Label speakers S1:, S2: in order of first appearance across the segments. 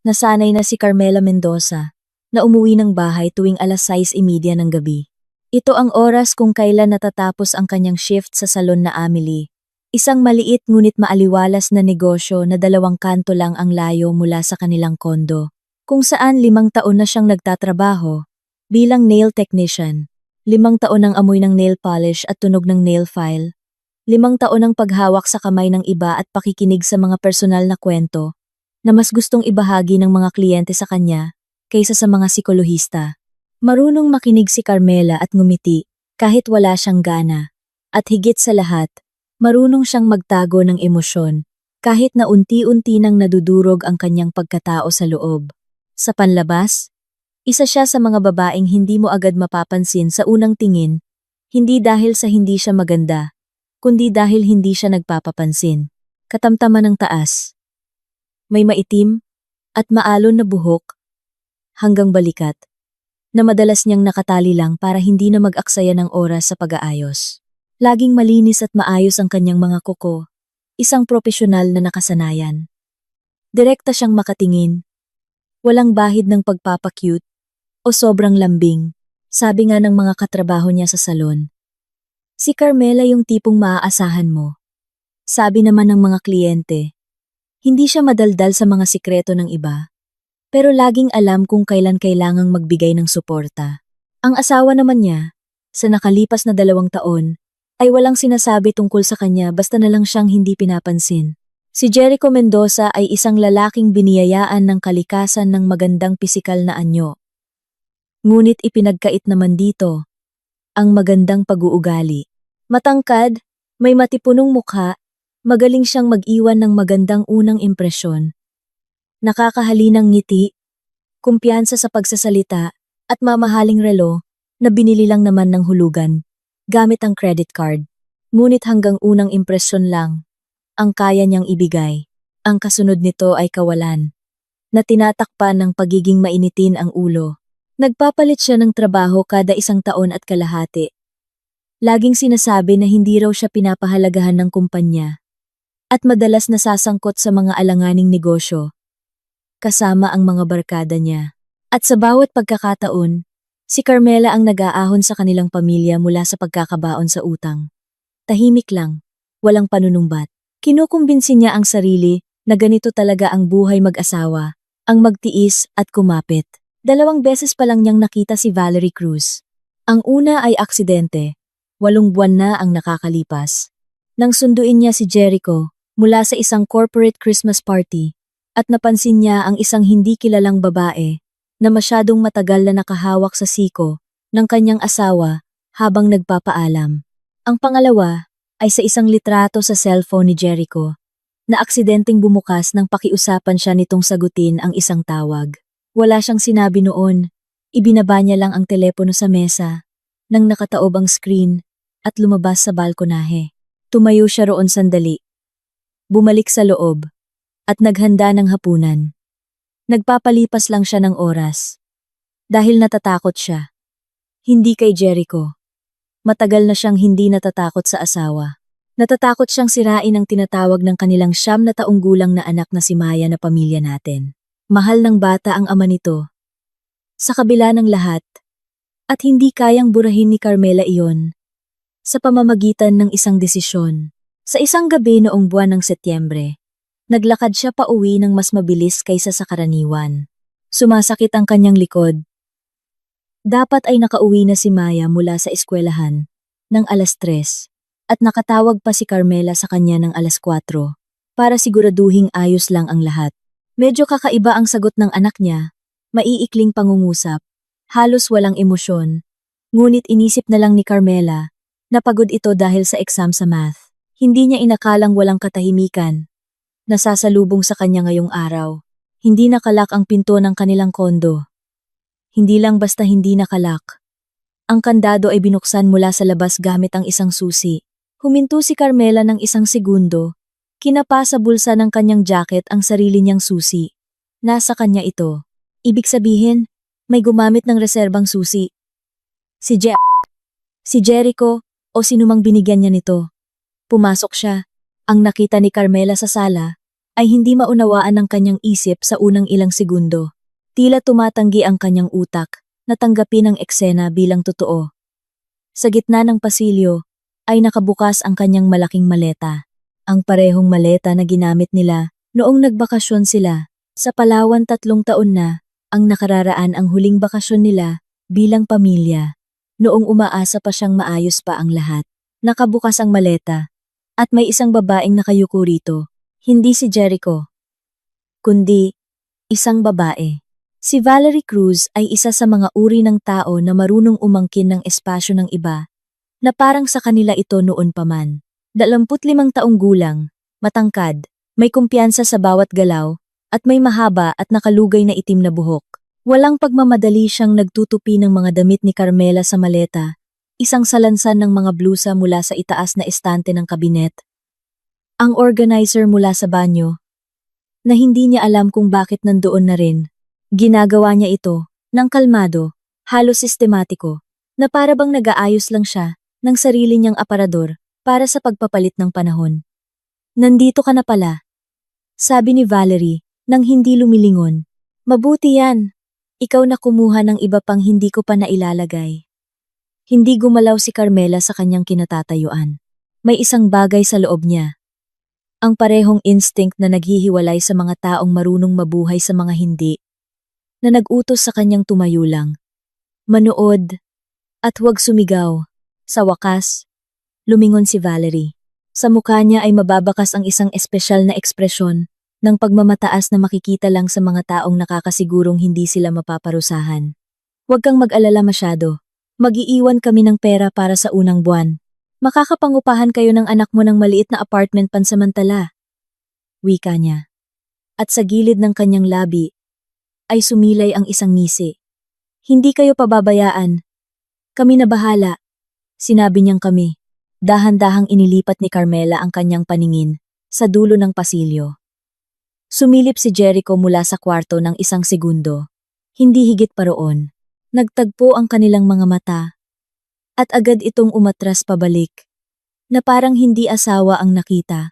S1: Nasanay na si Carmela Mendoza na umuwi ng bahay tuwing 6:30 ng gabi. Ito ang oras kung kailan natatapos ang kanyang shift sa salon na Amelie. Isang maliit ngunit maaliwalas na negosyo na 2 kanto lang ang layo mula sa kanilang kondo, kung saan 5 taon na siyang nagtatrabaho bilang nail technician. 5 taon ang amoy ng nail polish at tunog ng nail file. 5 taon ang paghawak sa kamay ng iba at pakikinig sa mga personal na kwento na mas gustong ibahagi ng mga kliyente sa kanya kaysa sa mga psikolohista. Marunong makinig si Carmela at ngumiti kahit wala siyang gana. At higit sa lahat, marunong siyang magtago ng emosyon kahit na unti-unti nang nadudurog ang kanyang pagkatao sa loob. Sa panlabas, isa siya sa mga babaeng hindi mo agad mapapansin sa unang tingin, hindi dahil sa hindi siya maganda, kundi dahil hindi siya nagpapapansin. Katamtaman ng taas. May maitim at maalon na buhok hanggang balikat na madalas niyang nakatali lang para hindi na mag-aksaya ng oras sa pag-aayos. Laging malinis at maayos ang kanyang mga kuko, isang propesyonal na nakasanayan. Direkta siyang makatingin, walang bahid ng pagpapakyut o sobrang lambing, sabi nga ng mga katrabaho niya sa salon. Si Carmela yung tipong maaasahan mo. Sabi naman ng mga kliyente, hindi siya madaldal sa mga sikreto ng iba, pero laging alam kung kailan kailangang magbigay ng suporta. Ang asawa naman niya, sa nakalipas na 2 taon, ay walang sinasabi tungkol sa kanya basta na lang siyang hindi pinapansin. Si Jericho Mendoza ay isang lalaking biniyayaan ng kalikasan ng magandang pisikal na anyo. Ngunit ipinagkait naman dito ang magandang pag-uugali. Matangkad, may matipunong mukha, magaling siyang mag-iwan ng magandang unang impresyon. Nakakahalinang ngiti, kumpiyansa sa pagsasalita, at mamahaling relo na binili lang naman ng hulugan, gamit ang credit card. Ngunit hanggang unang impresyon lang ang kaya niyang ibigay. Ang kasunod nito ay kawalan, na tinatakpan ng pagiging mainitin ang ulo. Nagpapalit siya ng trabaho kada 1 taon at kalahati. Laging sinasabi na hindi raw siya pinapahalagahan ng kumpanya. At madalas nasasangkot sa mga alanganing negosyo, kasama ang mga barkada niya. At sa bawat pagkakataon, si Carmela ang nag-aahon sa kanilang pamilya mula sa pagkakabaon sa utang. Tahimik lang, walang panunumbat. Kinukumbinsi niya ang sarili na ganito talaga ang buhay mag-asawa, ang magtiis at kumapit. 2 beses pa lang niyang nakita si Valerie Cruz. Ang una ay aksidente, 8 buwan na ang nakakalipas. Nang sunduin niya si Jericho mula sa isang corporate Christmas party at napansin niya ang isang hindi kilalang babae na masyadong matagal na nakahawak sa siko ng kanyang asawa habang nagpapaalam. Ang pangalawa ay sa isang litrato sa cellphone ni Jericho na aksidenteng bumukas nang pakiusapan siya nitong sagutin ang isang tawag. Wala siyang sinabi noon, ibinaba niya lang ang telepono sa mesa nang nakataob ang screen at lumabas sa balkonahe. Tumayo siya roon sandali. Bumalik sa loob at naghanda ng hapunan. Nagpapalipas lang siya ng oras dahil natatakot siya. Hindi kay Jericho. Matagal na siyang hindi natatakot sa asawa. Natatakot siyang sirain ang tinatawag ng kanilang 9 na taong gulang na anak na si Maya na pamilya natin. Mahal ng bata ang ama nito. Sa kabila ng lahat, at hindi kayang burahin ni Carmela iyon sa pamamagitan ng isang desisyon. Sa isang gabi noong buwan ng Setyembre, naglakad siya pa uwi ng mas mabilis kaysa sa karaniwan. Sumasakit ang kanyang likod. Dapat ay nakauwi na si Maya mula sa eskwelahan ng 3:00 at nakatawag pa si Carmela sa kanya ng 4:00 para siguraduhing ayos lang ang lahat. Medyo kakaiba ang sagot ng anak niya, maiikling pangungusap, halos walang emosyon. Ngunit inisip na lang ni Carmela na pagod ito dahil sa exam sa math. Hindi niya inakalang walang katahimikan. Nasasalubong sa kanya ngayong araw. Hindi nakalak ang pinto ng kanilang kondo. Hindi lang basta hindi nakalak. Ang kandado ay binuksan mula sa labas gamit ang isang susi. Huminto si Carmela ng 1 segundo. Kinapa sa bulsa ng kanyang jacket ang sarili niyang susi. Nasa kanya ito. Ibig sabihin, may gumamit ng reserbang susi. Si Jericho o sinumang binigyan niya nito. Pumasok siya. Ang nakita ni Carmela sa sala ay hindi maunawaan ng kanyang isip sa unang ilang segundo. Tila tumatanggi ang kanyang utak na tanggapin ang eksena bilang totoo. Sa gitna ng pasilyo ay nakabukas ang kanyang malaking maleta. Ang parehong maleta na ginamit nila noong nagbakasyon sila. Sa Palawan 3 taon na ang nakararaan ang huling bakasyon nila bilang pamilya. Noong umaasa pa siyang maayos pa ang lahat. Nakabukas ang maleta at may isang babaeng nakayuko rito. Hindi si Jericho, kundi isang babae. Si Valerie Cruz ay isa sa mga uri ng tao na marunong umangkin ng espasyo ng iba, na parang sa kanila ito noon pa man. 25 taong gulang, matangkad, may kumpiyansa sa bawat galaw, at may mahaba at nakalugay na itim na buhok. Walang pagmamadali siyang nagtutupi ng mga damit ni Carmela sa maleta, isang salansan ng mga blusa mula sa itaas na estante ng kabinet. Ang organizer mula sa banyo, na hindi niya alam kung bakit nandoon na rin. Ginagawa niya ito, ng kalmado, halos sistematiko, na para bang nag-aayos lang siya ng sarili niyang aparador para sa pagpapalit ng panahon. Nandito ka na pala, sabi ni Valerie, nang hindi lumilingon. Mabuti yan, ikaw na kumuha ng iba pang hindi ko pa nailalagay. Hindi gumalaw si Carmela sa kanyang kinatatayuan. May isang bagay sa loob niya. Ang parehong instinct na naghihiwalay sa mga taong marunong mabuhay sa mga hindi, na nag-utos sa kanyang tumayo lang, manood, at huwag sumigaw. Sa wakas, lumingon si Valerie. Sa mukha niya ay mababakas ang isang espesyal na ekspresyon ng pagmamataas na makikita lang sa mga taong nakakasigurong hindi sila mapaparusahan. Huwag kang mag-alala masyado. Mag-iiwan kami ng pera para sa unang buwan. Makakapangupahan kayo ng anak mo ng maliit na apartment pansamantala. Wika niya. At sa gilid ng kanyang labi, ay sumilay ang isang ngisi. Hindi kayo pababayaan. Kami na bahala. Sinabi niyang kami. Dahan-dahang inilipat ni Carmela ang kanyang paningin sa dulo ng pasilyo. Sumilip si Jericho mula sa kwarto ng isang segundo. Hindi higit pa roon. Nagtagpo ang kanilang mga mata. At agad itong umatras pabalik, na parang hindi asawa ang nakita,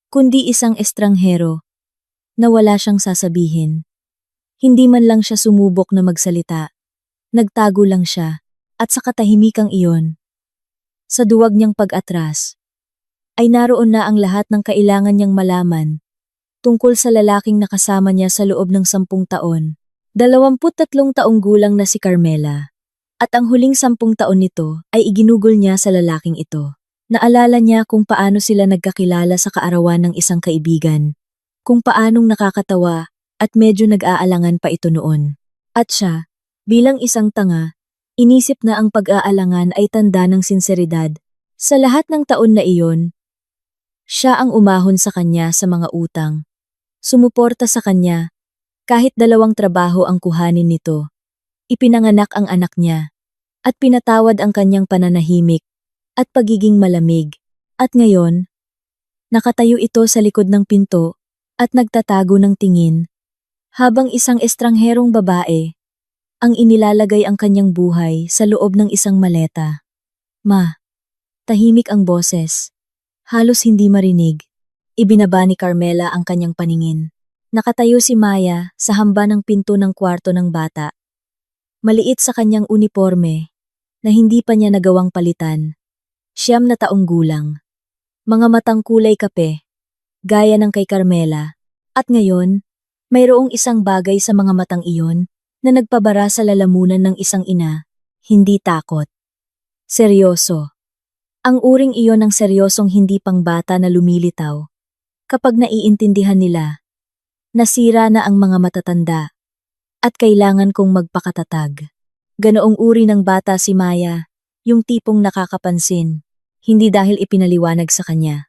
S1: kundi isang estranghero, na wala siyang sasabihin. Hindi man lang siya sumubok na magsalita, nagtago lang siya, at sa katahimikang iyon, sa duwag niyang pag-atras, ay naroon na ang lahat ng kailangan niyang malaman, tungkol sa lalaking nakasama niya sa loob ng 10 taon. 23 taong gulang na si Carmela. At ang huling 10 taon nito ay iginugol niya sa lalaking ito. Naalala niya kung paano sila nagkakilala sa kaarawan ng isang kaibigan. Kung paanong nakakatawa at medyo nag-aalangan pa ito noon. At siya, bilang isang tanga, inisip na ang pag-aalangan ay tanda ng sinseridad. Sa lahat ng taon na iyon, siya ang umahon sa kanya sa mga utang. Sumuporta sa kanya, kahit 2 trabaho ang kuhanin nito. Ipinanganak ang anak niya, at pinatawad ang kanyang pananahimik, at pagiging malamig. At ngayon, nakatayo ito sa likod ng pinto, at nagtatago ng tingin, habang isang estrangherong babae, ang inilalagay ang kanyang buhay sa loob ng isang maleta. Ma, tahimik ang boses, halos hindi marinig. Ibinaba ni Carmela ang kanyang paningin. Nakatayo si Maya sa hamba ng pinto ng kwarto ng bata. Maliit sa kanyang uniforme, na hindi pa niya nagawang palitan. 9 na taong gulang. Mga matang kulay kape, gaya ng kay Carmela. At ngayon, mayroong isang bagay sa mga matang iyon na nagpabara sa lalamunan ng isang ina, hindi takot. Seryoso. Ang uring iyon ng seryosong hindi pang bata na lumilitaw. Kapag naiintindihan nila, nasira na ang mga matatanda. At kailangan kong magpakatatag. Ganoong uri ng bata si Maya, yung tipong nakakapansin, hindi dahil ipinaliwanag sa kanya,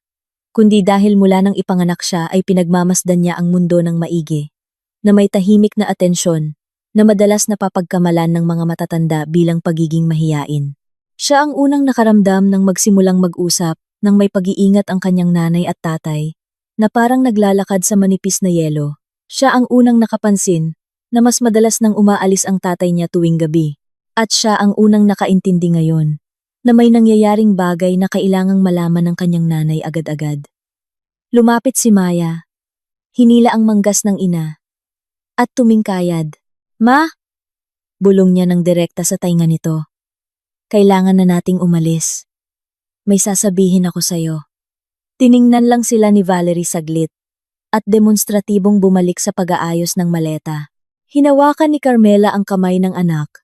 S1: kundi dahil mula nang ipanganak siya ay pinagmamasdan niya ang mundo ng maigi, na may tahimik na atensyon, na madalas napapagkamalan ng mga matatanda bilang pagiging mahiyain. Siya ang unang nakaramdam ng magsimulang mag-usap nang may pag-iingat ang kanyang nanay at tatay, na parang naglalakad sa manipis na yelo. Siya ang unang nakapansin na mas madalas nang umaalis ang tatay niya tuwing gabi. At siya ang unang nakaintindi ngayon, na may nangyayaring bagay na kailangang malaman ng kanyang nanay agad-agad. Lumapit si Maya, Hinila ang manggas ng ina. At tumingkayad. Ma! Bulong niya ng direkta sa tainga nito. Kailangan na nating umalis. May sasabihin ako sa'yo. Tiningnan lang sila ni Valerie saglit at demonstratibong bumalik sa pag-aayos ng maleta. Hinawakan ni Carmela ang kamay ng anak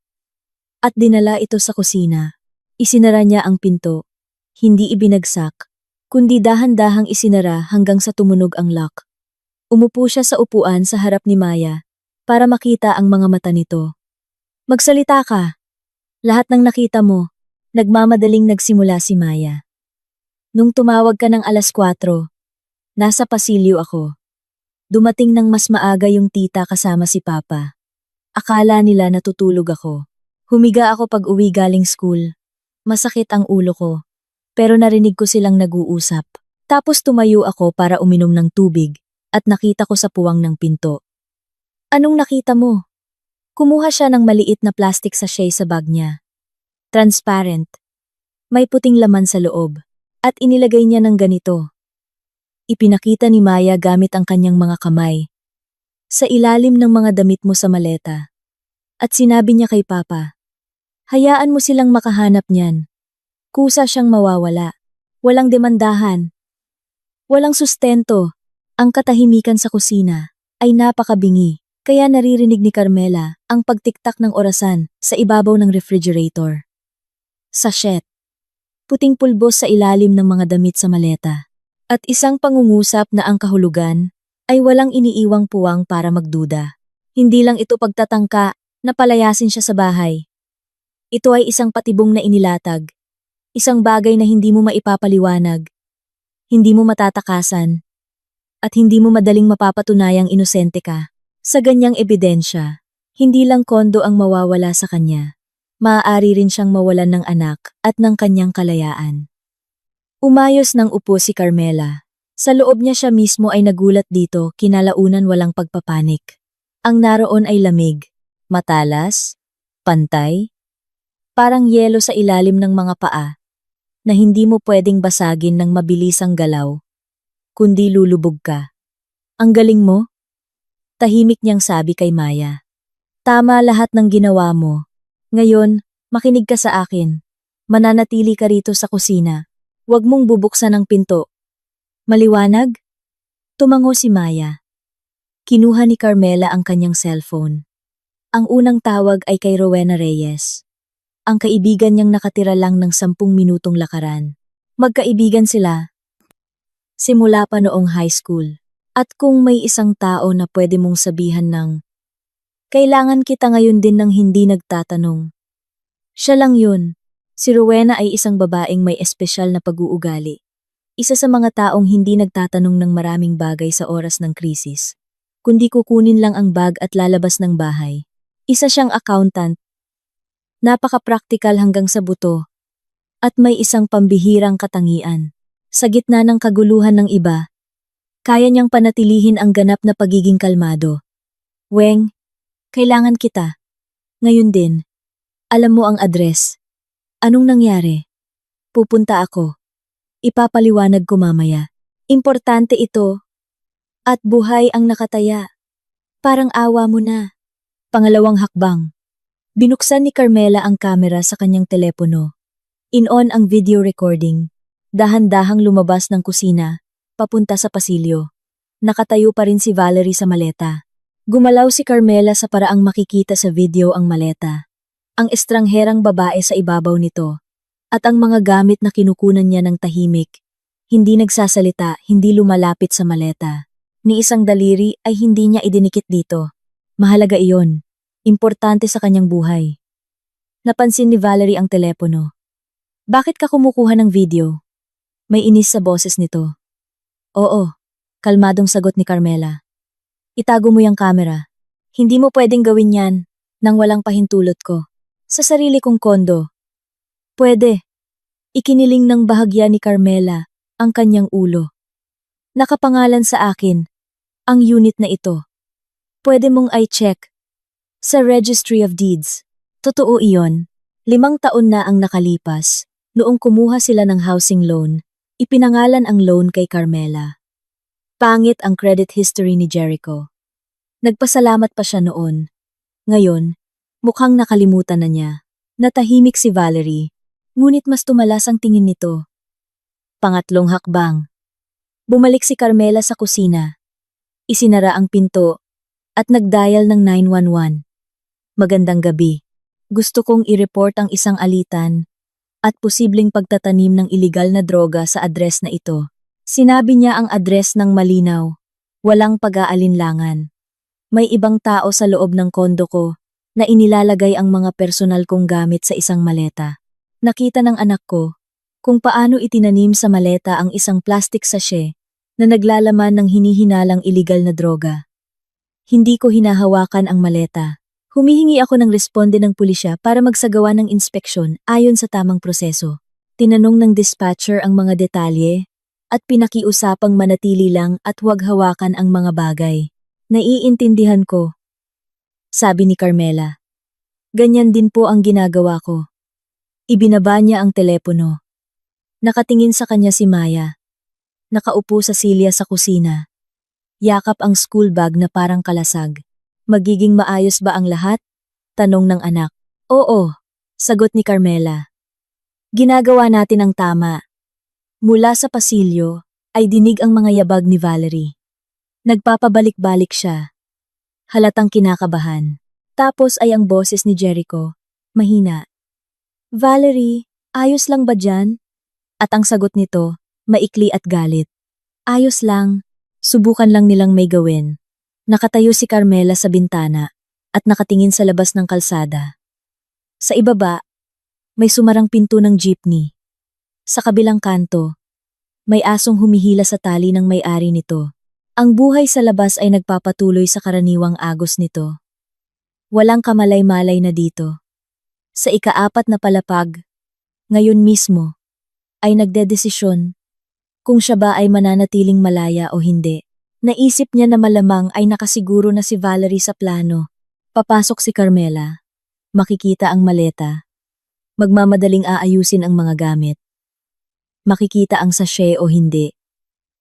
S1: at dinala ito sa kusina. Isinara niya ang pinto. Hindi ibinagsak, kundi dahan-dahang isinara hanggang sa tumunog ang lock. Umupo siya sa upuan sa harap ni Maya para makita ang mga mata nito. Magsalita ka. Lahat ng nakita mo, nagmamadaling nagsimula si Maya. Nung tumawag ka ng 4:00, nasa pasilyo ako. Dumating ng mas maaga yung tita kasama si Papa. Akala nila natutulog ako. Humiga ako pag uwi galing school. Masakit ang ulo ko, pero narinig ko silang nag-uusap. Tapos tumayo ako para uminom ng tubig at nakita ko sa puwang ng pinto. Anong nakita mo? Kumuha siya ng maliit na plastic sachet sa bag niya. Transparent. May puting laman sa loob. At inilagay niya ng ganito. Ipinakita ni Maya gamit ang kanyang mga kamay. Sa ilalim ng mga damit mo sa maleta. At sinabi niya kay Papa, hayaan mo silang makahanap niyan. Kusa siyang mawawala. Walang demandahan. Walang sustento. Ang katahimikan sa kusina ay napakabingi. Kaya naririnig ni Carmela ang pagtiktak ng orasan sa ibabaw ng refrigerator. Sachet. Puting pulbos sa ilalim ng mga damit sa maleta. At isang pangungusap na ang kahulugan ay walang iniiwang puwang para magduda. Hindi lang ito pagtatangka na palayasin siya sa bahay. Ito ay isang patibong na inilatag. Isang bagay na hindi mo maipapaliwanag. Hindi mo matatakasan. At hindi mo madaling mapapatunayang inosente ka. Sa ganyang ebidensya, hindi lang kondo ang mawawala sa kanya. Maaari rin siyang mawalan ng anak at ng kanyang kalayaan. Umayos ng upo si Carmela. Sa loob niya siya mismo ay nagulat dito, kinalaunan walang pagpapanik. Ang naroon ay lamig, matalas, pantay, parang yelo sa ilalim ng mga paa, na hindi mo pwedeng basagin ng mabilisang galaw, kundi lulubog ka. Ang galing mo? Tahimik niyang sabi kay Maya. Tama lahat ng ginawa mo. Ngayon, makinig ka sa akin. Mananatili ka rito sa kusina. Huwag mong bubuksan ang pinto. Maliwanag? Tumango si Maya. Kinuha ni Carmela ang kanyang cellphone. Ang unang tawag ay kay Rowena Reyes. Ang kaibigan niyang nakatira lang ng 10 minutong lakaran. Magkaibigan sila. Simula pa noong high school. At kung may isang tao na pwede mong sabihan ng kailangan kita ngayon din ng hindi nagtatanong. Siya lang yun. Si Rowena ay isang babaeng may espesyal na pag-uugali. Isa sa mga taong hindi nagtatanong ng maraming bagay sa oras ng krisis, kundi kukunin lang ang bag at lalabas ng bahay. Isa siyang accountant. Napaka-praktikal hanggang sa buto. At may isang pambihirang katangian. Sa gitna ng kaguluhan ng iba, kaya niyang panatilihin ang ganap na pagiging kalmado. Weng, kailangan kita. Ngayon din. Alam mo ang address. Anong nangyari? Pupunta ako. Ipapaliwanag ko mamaya. Importante ito. At buhay ang nakataya. Parang awa mo na. Pangalawang hakbang. Binuksan ni Carmela ang kamera sa kanyang telepono. In-on ang video recording. Dahan-dahang lumabas ng kusina, papunta sa pasilyo. Nakatayo pa rin si Valerie sa maleta. Gumalaw si Carmela sa paraang makikita sa video ang maleta. Ang estrangherang babae sa ibabaw nito. At ang mga gamit na kinukunan niya ng tahimik. Hindi nagsasalita, hindi lumalapit sa maleta. Ni isang daliri ay hindi niya idinikit dito. Mahalaga iyon. Importante sa kanyang buhay. Napansin ni Valerie ang telepono. Bakit ka kumukuha ng video? May inis sa boses nito. Oo, kalmadong sagot ni Carmela. Itago mo yung camera. Hindi mo pwedeng gawin yan nang walang pahintulot ko. Sa sarili kong kondo. Pwede. Ikiniling ng bahagya ni Carmela ang kanyang ulo. Nakapangalan sa akin ang unit na ito. Pwede mong i-check sa Registry of Deeds. Totoo iyon. 5 taon na ang nakalipas. Noong kumuha sila ng housing loan, ipinangalan ang loan kay Carmela. Pangit ang credit history ni Jericho. Nagpasalamat pa siya noon. Ngayon, mukhang nakalimutan na niya. Natahimik si Valerie, ngunit mas tumalas ang tingin nito. Pangatlong hakbang. Bumalik si Carmela sa kusina. Isinara ang pinto at nagdial ng 911. Magandang gabi. Gusto kong i-report ang isang alitan at posibleng pagtatanim ng iligal na droga sa address na ito. Sinabi niya ang address ng malinaw, walang pag-aalinlangan. May ibang tao sa loob ng kondo ko na inilalagay ang mga personal kong gamit sa isang maleta. Nakita ng anak ko kung paano itinanim sa maleta ang isang plastic sachet na naglalaman ng hinihinalang iligal na droga. Hindi ko hinahawakan ang maleta. Humihingi ako ng responde ng pulisya para magsagawa ng inspeksyon ayon sa tamang proseso. Tinanong ng dispatcher ang mga detalye at pinakiusapang manatili lang at huwag hawakan ang mga bagay. Naiintindihan ko, sabi ni Carmela. Ganyan din po ang ginagawa ko. Ibinaba niya ang telepono. Nakatingin sa kanya si Maya. Nakaupo sa silya sa kusina. Yakap ang school bag na parang kalasag. Magiging maayos ba ang lahat? Tanong ng anak. Oo, sagot ni Carmela. Ginagawa natin ang tama. Mula sa pasilyo ay dinig ang mga yabag ni Valerie. Nagpapabalik-balik siya. Halatang kinakabahan. Tapos ay ang boses ni Jericho. Mahina. Valerie, ayos lang ba dyan? At ang sagot nito, maikli at galit. Ayos lang. Subukan lang nilang may gawin. Nakatayo si Carmela sa bintana at nakatingin sa labas ng kalsada. Sa ibaba, may sumarang pinto ng jeepney. Sa kabilang kanto, may asong humihila sa tali ng may-ari nito. Ang buhay sa labas ay nagpapatuloy sa karaniwang agos nito. Walang kamalay-malay na dito. Sa ika-4 na palapag, ngayon mismo, ay nagdedesisyon kung siya ba ay mananatiling malaya o hindi. Naisip niya na malamang ay nakasiguro na si Valerie sa plano. Papasok si Carmela. Makikita ang maleta. Magmamadaling aayusin ang mga gamit. Makikita ang sachet o hindi.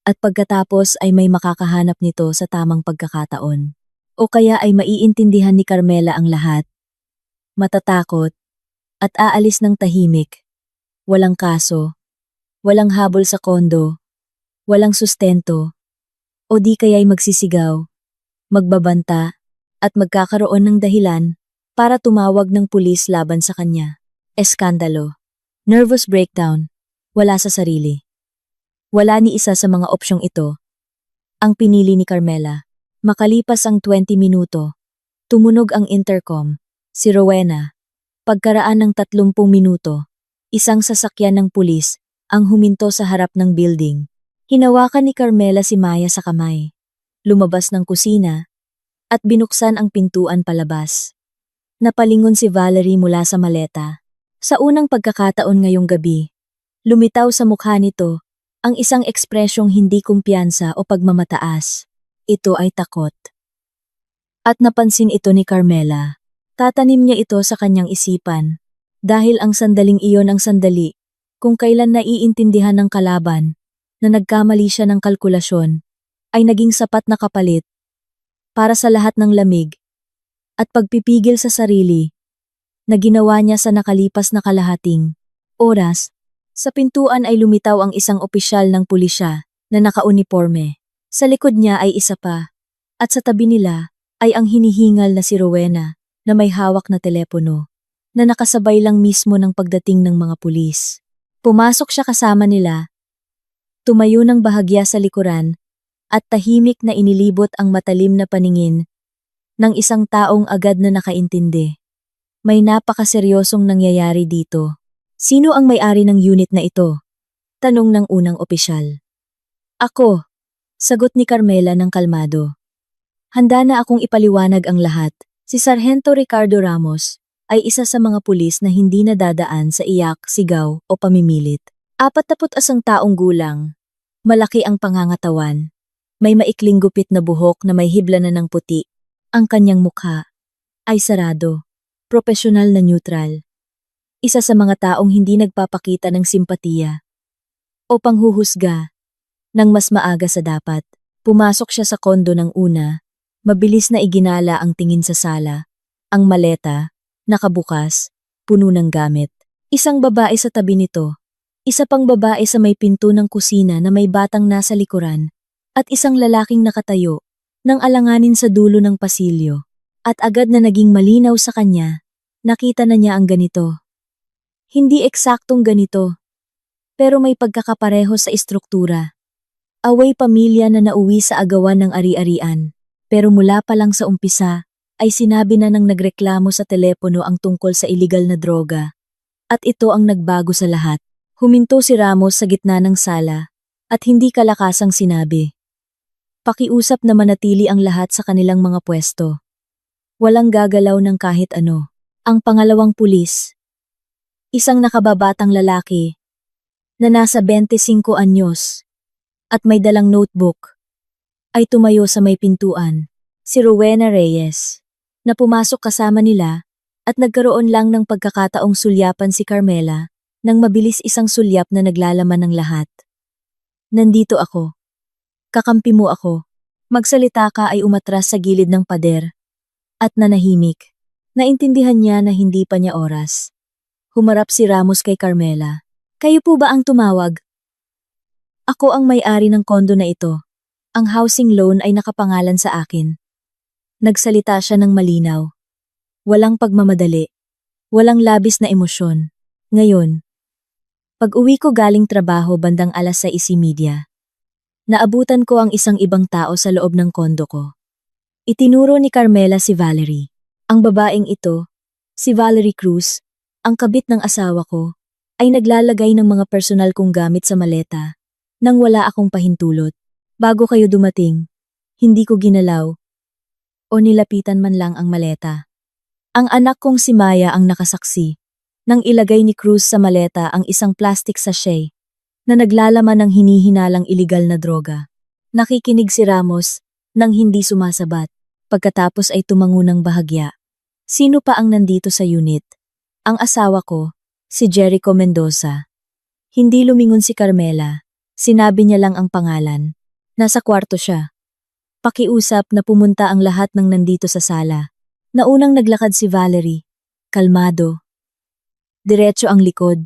S1: At pagkatapos ay may makakahanap nito sa tamang pagkakataon. O kaya ay maiintindihan ni Carmela ang lahat. Matatakot at aalis ng tahimik. Walang kaso. Walang habol sa kondo. Walang sustento. O di kaya'y magsisigaw, magbabanta, at magkakaroon ng dahilan para tumawag ng pulis laban sa kanya. Eskandalo. Nervous breakdown. Wala sa sarili. Wala ni isa sa mga opsyong ito. Ang pinili ni Carmela. Makalipas ang 20 minuto, tumunog ang intercom. Si Rowena. Pagkaraan ng 30 minuto, isang sasakyan ng pulis ang huminto sa harap ng building. Hinawakan ni Carmela si Maya sa kamay. Lumabas ng kusina at binuksan ang pintuan palabas. Napalingon si Valerie mula sa maleta. Sa unang pagkakataon ngayong gabi, lumitaw sa mukha nito ang isang ekspresyong hindi kumpiyansa o pagmamataas. Ito ay takot. At napansin ito ni Carmela. Tatanim niya ito sa kanyang isipan. Dahil ang sandaling iyon ang sandali kung kailan naiintindihan ng kalaban na nagkamali siya ng kalkulasyon, ay naging sapat na kapalit para sa lahat ng lamig at pagpipigil sa sarili na ginawa niya sa nakalipas na kalahating oras. Sa pintuan ay lumitaw ang isang opisyal ng pulisya na nakauniporme. Sa likod niya ay isa pa, at sa tabi nila ay ang hinihingal na si Rowena na may hawak na telepono na nakasabay lang mismo ng pagdating ng mga pulis. Pumasok siya kasama nila. Tumayo ng bahagya sa likuran at tahimik na inilibot ang matalim na paningin ng isang taong agad na nakaintindi. May napakaseryosong nangyayari dito. Sino ang may-ari ng unit na ito? Tanong ng unang opisyal. Ako, sagot ni Carmela ng kalmado. Handa na akong ipaliwanag ang lahat. Si Sargento Ricardo Ramos ay isa sa mga pulis na hindi nadadaan sa iyak, sigaw o pamimilit. 41 taong gulang. Malaki ang pangangatawan. May maikling gupit na buhok na may hibla na ng puti. Ang kanyang mukha ay sarado, propesyonal na neutral. Isa sa mga taong hindi nagpapakita ng simpatiya o panghuhusga ng mas maaga sa dapat. Pumasok siya sa kondo ng una, mabilis na iginala ang tingin sa sala. Ang maleta, nakabukas, puno ng gamit. Isang babae sa tabi nito. Isa pang babae sa may pinto ng kusina na may batang nasa likuran. At isang lalaking nakatayo, nang alanganin sa dulo ng pasilyo. At agad na naging malinaw sa kanya, nakita na niya ang ganito. Hindi eksaktong ganito, pero may pagkakapareho sa istruktura. Away pamilya na nauwi sa agawan ng ari-arian, pero mula pa lang sa umpisa, ay sinabi na ng nagreklamo sa telepono ang tungkol sa iligal na droga. At ito ang nagbago sa lahat. Huminto si Ramos sa gitna ng sala, at hindi kalakasang sinabi. Pakiusap na manatili ang lahat sa kanilang mga pwesto. Walang gagalaw ng kahit ano. Ang pangalawang pulis, isang nakababatang lalaki, na nasa 25 anyos, at may dalang notebook, ay tumayo sa may pintuan, si Rowena Reyes, na pumasok kasama nila at nagkaroon lang ng pagkakataong sulyapan si Carmela nang mabilis isang sulyap na naglalaman ng lahat. Nandito ako. Kakampi mo ako. Magsalita ka ay umatras sa gilid ng pader. At nanahimik. Naintindihan niya na hindi pa niya oras. Humarap si Ramos kay Carmela. Kayo po ba ang tumawag? Ako ang may-ari ng kondo na ito. Ang housing loan ay nakapangalan sa akin. Nagsalita siya ng malinaw. Walang pagmamadali. Walang labis na emosyon. Ngayon, pag-uwi ko galing trabaho bandang 6:30, naabutan ko ang isang ibang tao sa loob ng kondo ko. Itinuro ni Carmela si Valerie. Ang babaeng ito, si Valerie Cruz, ang kabit ng asawa ko, ay naglalagay ng mga personal kong gamit sa maleta nang wala akong pahintulot. Bago kayo dumating, hindi ko ginalaw o nilapitan man lang ang maleta. Ang anak kong si Maya ang nakasaksi nang ilagay ni Cruz sa maleta ang isang plastic sachet na naglalaman ng hinihinalang iligal na droga. Nakikinig si Ramos nang hindi sumasabat. Pagkatapos ay tumango ng bahagya. Sino pa ang nandito sa unit? Ang asawa ko, si Jericho Mendoza. Hindi lumingon si Carmela. Sinabi niya lang ang pangalan. Nasa kwarto siya. Pakiusap na pumunta ang lahat ng nandito sa sala. Naunang naglakad si Valerie. Kalmado. Diretso ang likod.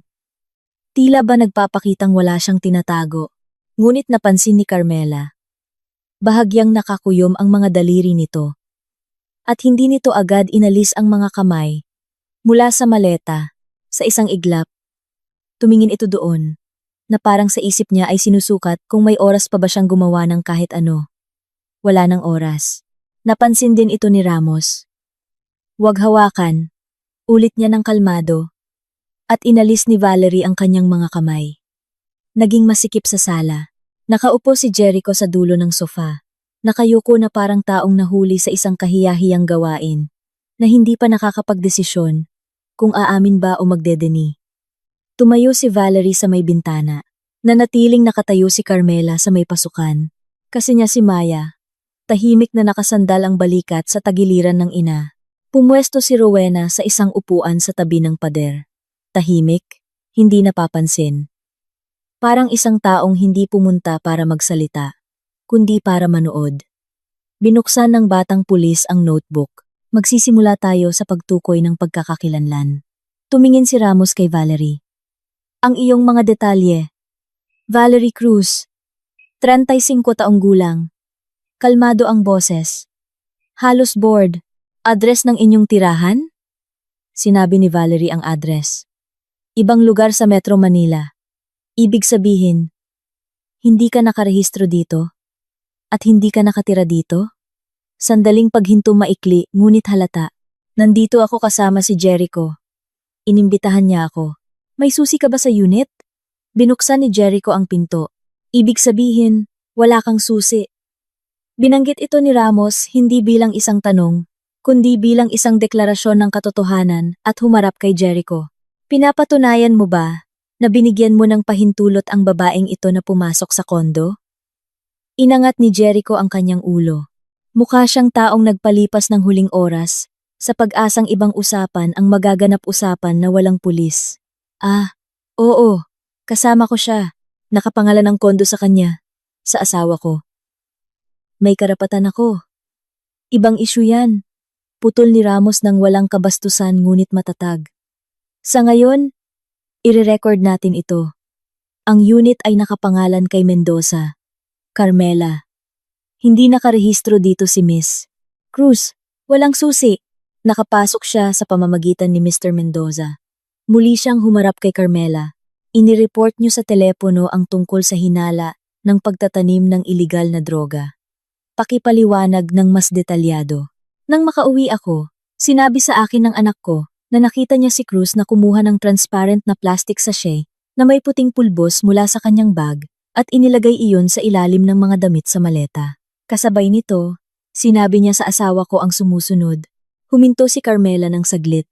S1: Tila ba nagpapakitang wala siyang tinatago. Ngunit napansin ni Carmela. Bahagyang nakakuyom ang mga daliri nito. At hindi nito agad inalis ang mga kamay. Mula sa maleta, sa isang iglap. Tumingin ito doon, na parang sa isip niya ay sinusukat kung may oras pa ba siyang gumawa ng kahit ano. Wala ng oras. Napansin din ito ni Ramos. Huwag hawakan. Ulit niya ng kalmado. At inalis ni Valerie ang kanyang mga kamay. Naging masikip sa sala. Nakaupo si Jericho sa dulo ng sofa. Nakayuko na parang taong nahuli sa isang kahiyahiyang gawain, na hindi pa nakakapagdesisyon kung aamin ba o magdedeni. Tumayo si Valerie sa may bintana. Nanatiling nakatayo si Carmela sa may pasukan. Kasi niya si Maya. Tahimik na nakasandal ang balikat sa tagiliran ng ina. Pumwesto si Rowena sa isang upuan sa tabi ng pader. Tahimik, hindi napapansin. Parang isang taong hindi pumunta para magsalita, kundi para manood. Binuksan ng batang pulis ang notebook. Magsisimula tayo sa pagtukoy ng pagkakakilanlan. Tumingin si Ramos kay Valerie. Ang iyong mga detalye. Valerie Cruz, 35 taong gulang. Kalmado ang boses. Halos bored. Address ng inyong tirahan? Sinabi ni Valerie ang address. Ibang lugar sa Metro Manila. Ibig sabihin, hindi ka nakarehistro dito? At hindi ka nakatira dito? Sandaling paghinto maikli, ngunit halata. Nandito ako kasama si Jericho. Inimbitahan niya ako. May susi ka ba sa unit? Binuksan ni Jericho ang pinto. Ibig sabihin, wala kang susi. Binanggit ito ni Ramos hindi bilang isang tanong, kundi bilang isang deklarasyon ng katotohanan at humarap kay Jericho. Pinapatunayan mo ba na binigyan mo ng pahintulot ang babaeng ito na pumasok sa kondo? Inangat ni Jericho ang kanyang ulo. Mukha siyang taong nagpalipas ng huling oras, sa pag-asang ibang usapan ang magaganap usapan na walang pulis. Ah, oo, kasama ko siya. Nakapangalan ng kondo sa kanya, sa asawa ko. May karapatan ako. Ibang isyu yan. Putol ni Ramos ng walang kabastusan ngunit matatag. Sa ngayon, ire-record natin ito. Ang unit ay nakapangalan kay Mendoza. Carmela. Hindi nakarehistro dito si Miss Cruz. Walang susi. Nakapasok siya sa pamamagitan ni Mr. Mendoza. Muli siyang humarap kay Carmela. Inireport niyo sa telepono ang tungkol sa hinala ng pagtatanim ng iligal na droga. Pakipaliwanag ng mas detalyado. Nang makauwi ako, sinabi sa akin ng anak ko na nakita niya si Cruz na kumuha ng transparent na plastic sachet na may puting pulbos mula sa kanyang bag at inilagay iyon sa ilalim ng mga damit sa maleta. Kasabay nito, sinabi niya sa asawa ko ang sumusunod. Huminto si Carmela ng saglit.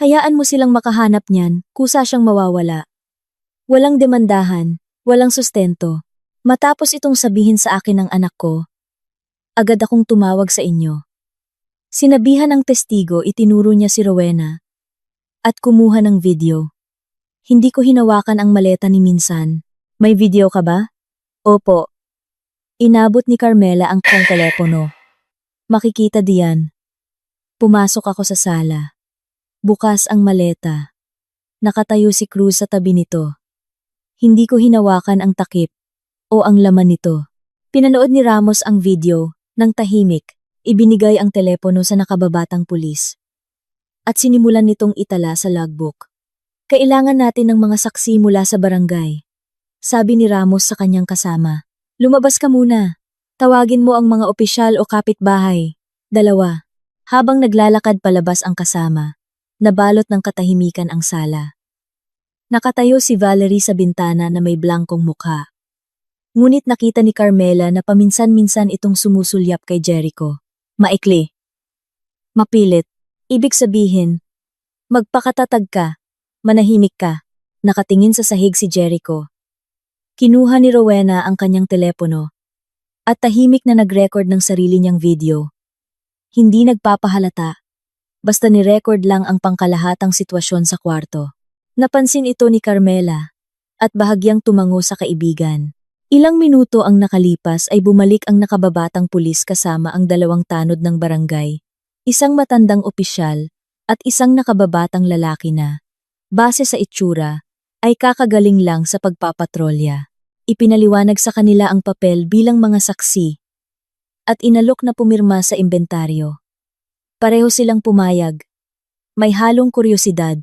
S1: Hayaan mo silang makahanap niyan, kusa siyang mawawala. Walang demandahan, walang sustento. Matapos itong sabihin sa akin ng anak ko, agad akong tumawag sa inyo. Sinabihan ng testigo, itinuro niya si Rowena at kumuha ng video. Hindi ko hinawakan ang maleta ni minsan. May video ka ba? Opo. Inabot ni Carmela ang kanyang telepono. Makikita diyan. Pumasok ako sa sala. Bukas ang maleta. Nakatayo si Cruz sa tabi nito. Hindi ko hinawakan ang takip o ang laman nito. Pinanood ni Ramos ang video. Nang tahimik, ibinigay ang telepono sa nakababatang pulis. At sinimulan nitong itala sa logbook. Kailangan natin ng mga saksi mula sa barangay. Sabi ni Ramos sa kanyang kasama. Lumabas ka muna. Tawagin mo ang mga opisyal o kapitbahay. 2. Habang naglalakad palabas ang kasama, nabalot ng katahimikan ang sala. Nakatayo si Valerie sa bintana na may blankong mukha. Ngunit nakita ni Carmela na paminsan-minsan itong sumusulyap kay Jericho. Maikli. Mapilit. Ibig sabihin, magpakatatag ka, manahimik ka. Nakatingin sa sahig si Jericho. Kinuha ni Rowena ang kanyang telepono at tahimik na nag-record ng sarili niyang video. Hindi nagpapahalata. Basta ni-record lang ang pangkalahatang sitwasyon sa kwarto. Napansin ito ni Carmela at bahagyang tumango sa kaibigan. Ilang minuto ang nakalipas ay bumalik ang nakababatang pulis kasama ang 2 tanod ng barangay, isang matandang opisyal at isang nakababatang lalaki na, base sa itsura, ay kakagaling lang sa pagpapatrolya. Ipinaliwanag sa kanila ang papel bilang mga saksi at inalok na pumirma sa imbentaryo. Pareho silang pumayag. May halong kuryosidad,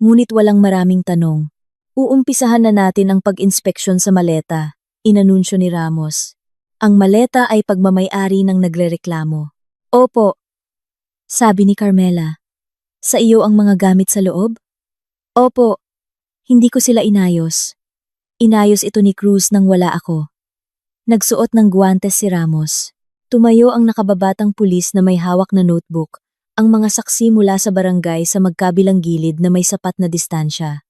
S1: ngunit walang maraming tanong. Uumpisahan na natin ang pag-inspeksyon sa maleta. Inanunsyo ni Ramos. Ang maleta ay pagmamay-ari ng nagrereklamo. Opo, sabi ni Carmela. Sa iyo ang mga gamit sa loob? Opo, hindi ko sila inayos. Inayos ito ni Cruz nang wala ako. Nagsuot ng guwantes si Ramos. Tumayo ang nakababatang pulis na may hawak na notebook, ang mga saksi mula sa barangay sa magkabilang gilid na may sapat na distansya.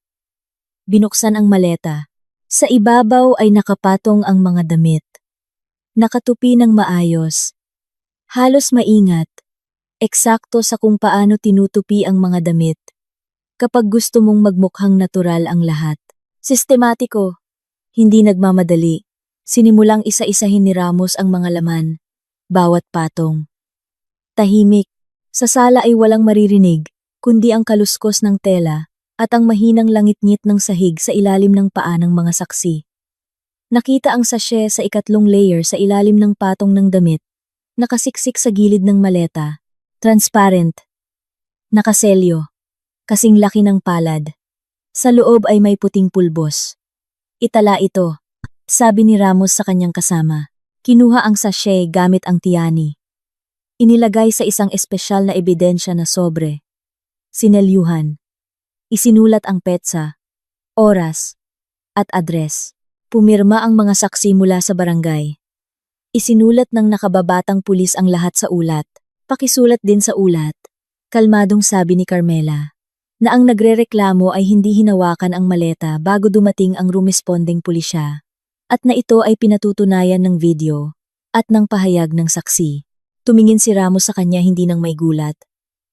S1: Binuksan ang maleta. Sa ibabaw ay nakapatong ang mga damit. Nakatupi ng maayos. Halos maingat. Eksakto sa kung paano tinutupi ang mga damit. Kapag gusto mong magmukhang natural ang lahat. Sistematiko. Hindi nagmamadali. Sinimulang isa-isahin ni Ramos ang mga laman. Bawat patong. Tahimik. Sa sala ay walang maririnig, kundi ang kaluskos ng tela at ang mahinang langit-ngit ng sahig sa ilalim ng paa ng mga saksi. Nakita ang sachet sa 2 layer sa ilalim ng patong ng damit, nakasiksik sa gilid ng maleta, transparent, nakaselyo, kasing laki ng palad. Sa loob ay may puting pulbos. Itala ito, sabi ni Ramos sa kanyang kasama. Kinuha ang sachet gamit ang tiyani. Inilagay sa isang espesyal na ebidensya na sobre. Sinelyuhan. Isinulat ang petsa, oras, at address. Pumirma ang mga saksi mula sa barangay. Isinulat ng nakababatang pulis ang lahat sa ulat. Pakisulat din sa ulat. Kalmadong sabi ni Carmela, na ang nagrereklamo ay hindi hinawakan ang maleta bago dumating ang rumesponding pulisya, at na ito ay pinatutunayan ng video at ng pahayag ng saksi. Tumingin si Ramos sa kanya hindi nang may gulat,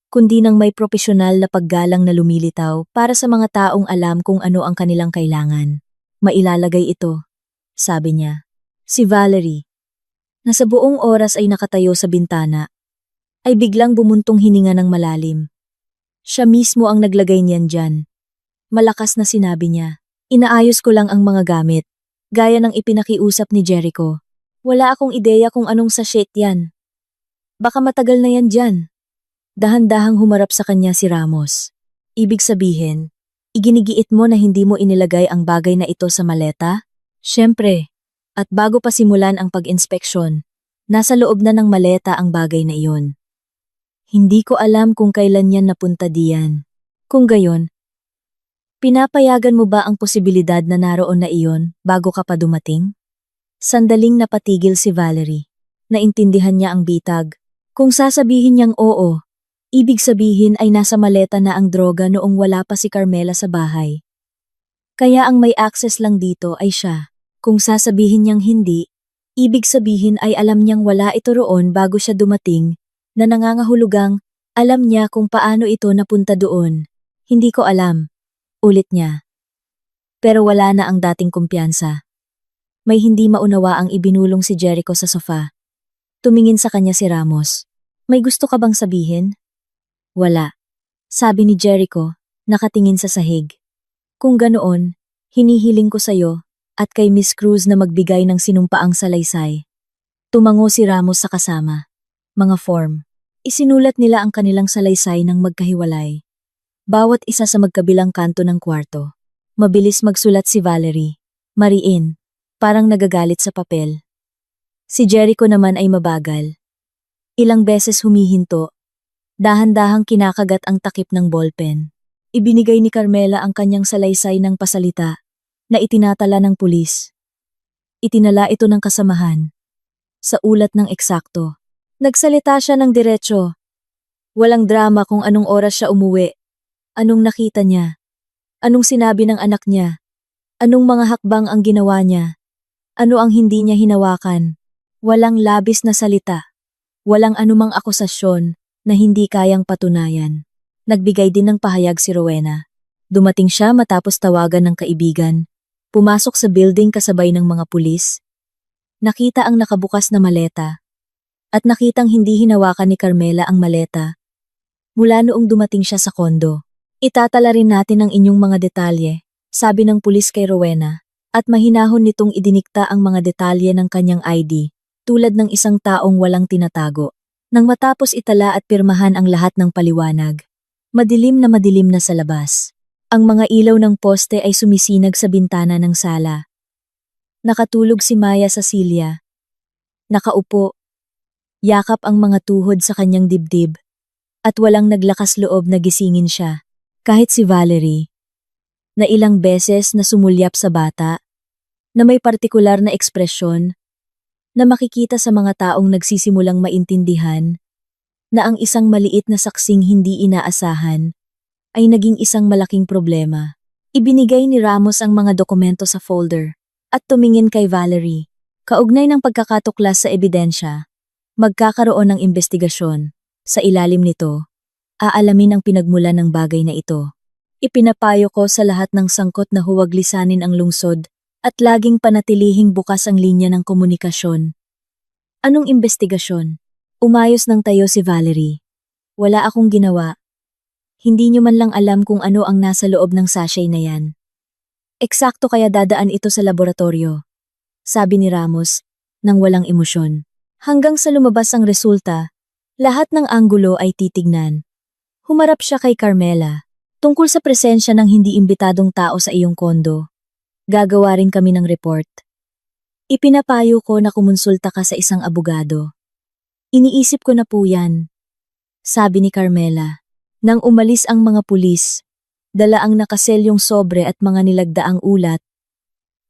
S1: kundi nang may propesyonal na paggalang na lumilitaw para sa mga taong alam kung ano ang kanilang kailangan. Mailalagay ito, sabi niya. Si Valerie. na sa buong oras ay nakatayo sa bintana, ay biglang bumuntong hininga ng malalim. Siya mismo ang naglagay niyan dyan. Malakas na sinabi niya, "Inaayos ko lang ang mga gamit," gaya ng ipinakiusap ni Jericho. "Wala akong ideya kung anong sachet yan. Baka matagal na yan dyan." Dahan-dahang humarap sa kanya si Ramos. "Ibig sabihin, iginigiit mo na hindi mo inilagay ang bagay na ito sa maleta?" "Siyempre. At bago pa simulan ang pag-inspeksyon, nasa loob na ng maleta ang bagay na iyon. Hindi ko alam kung kailan yan napunta diyan. Kung gayon, pinapayagan mo ba ang posibilidad na naroon na iyon bago ka pa dumating?" Sandaling napatigil si Valerie. Naintindihan niya ang bitag. Kung sasabihin niyang oo, ibig sabihin ay nasa maleta na ang droga noong wala pa si Carmela sa bahay. Kaya ang may access lang dito ay siya. Kung sasabihin niyang hindi, ibig sabihin ay alam niyang wala ito roon bago siya dumating, na nangangahulugang alam niya kung paano ito napunta doon. "Hindi ko alam," ulit niya. Pero wala na ang dating kumpiyansa. May hindi maunawa ang ibinulong si Jericho sa sofa. Tumingin sa kanya si Ramos. "May gusto ka bang sabihin?" "Wala," sabi ni Jericho, nakatingin sa sahig. "Kung ganoon, hinihiling ko sa'yo at kay Miss Cruz na magbigay ng sinumpaang salaysay." Tumango si Ramos sa kasama. Mga form. Isinulat nila ang kanilang salaysay ng magkahiwalay. Bawat isa sa magkabilang kanto ng kwarto. Mabilis magsulat si Valerie. Mariin, parang nagagalit sa papel. Si Jericho naman ay mabagal. Ilang beses humihinto. Dahan-dahang kinakagat ang takip ng ballpen. Ibinigay ni Carmela ang kanyang salaysay ng pasalita na itinatala ng pulis. Itinala ito ng kasamahan. Sa ulat ng eksakto. Nagsalita siya ng diretso. Walang drama kung anong oras siya umuwi. Anong nakita niya? Anong sinabi ng anak niya? Anong mga hakbang ang ginawa niya? Ano ang hindi niya hinawakan? Walang labis na salita. Walang anumang akusasyon na hindi kayang patunayan. Nagbigay din ng pahayag si Rowena. Dumating siya matapos tawagan ng kaibigan. Pumasok sa building kasabay ng mga pulis. Nakita ang nakabukas na maleta. At nakitang hindi hinawakan ni Carmela ang maleta. Mula noong dumating siya sa kondo. "Itatala rin natin ang inyong mga detalye," sabi ng pulis kay Rowena. At mahinahon nitong idinikta ang mga detalye ng kanyang ID, tulad ng isang taong walang tinatago. Nang matapos itala at pirmahan ang lahat ng paliwanag, madilim na sa labas. Ang mga ilaw ng poste ay sumisinag sa bintana ng sala. Nakatulog si Maya sa silya. Nakaupo. Yakap ang mga tuhod sa kanyang dibdib. At walang naglakas loob na gisingin siya. Kahit si Valerie, na ilang beses na sumulyap sa bata, na may partikular na ekspresyon, na makikita sa mga taong nagsisimulang maintindihan, na ang isang maliit na saksing hindi inaasahan, ay naging isang malaking problema. Ibinigay ni Ramos ang mga dokumento sa folder at tumingin kay Valerie. Kaugnay ng pagkakatuklas sa ebidensya, magkakaroon ng investigasyon. Sa ilalim nito, aalamin ang pinagmulan ng bagay na ito. Ipinapayo ko sa lahat ng sangkot na huwag lisanin ang lungsod at laging panatilihing bukas ang linya ng komunikasyon. Anong investigasyon? Umayos ng tayo si Valerie. Wala akong ginawa. Hindi niyo man lang alam kung ano ang nasa loob ng sachet na yan. Eksakto kaya dadaan ito sa laboratorio, sabi ni Ramos, nang walang emosyon. Hanggang sa lumabas ang resulta, lahat ng anggulo ay titignan. Humarap siya kay Carmela, tungkol sa presensya ng hindi imbitadong tao sa iyong kondo. Gagawa rin kami ng report. Ipinapayo ko na kumonsulta ka sa isang abogado. Iniisip ko na po yan, sabi ni Carmela. Nang umalis ang mga pulis, dala ang nakaselyong sobre at mga nilagdaang ulat,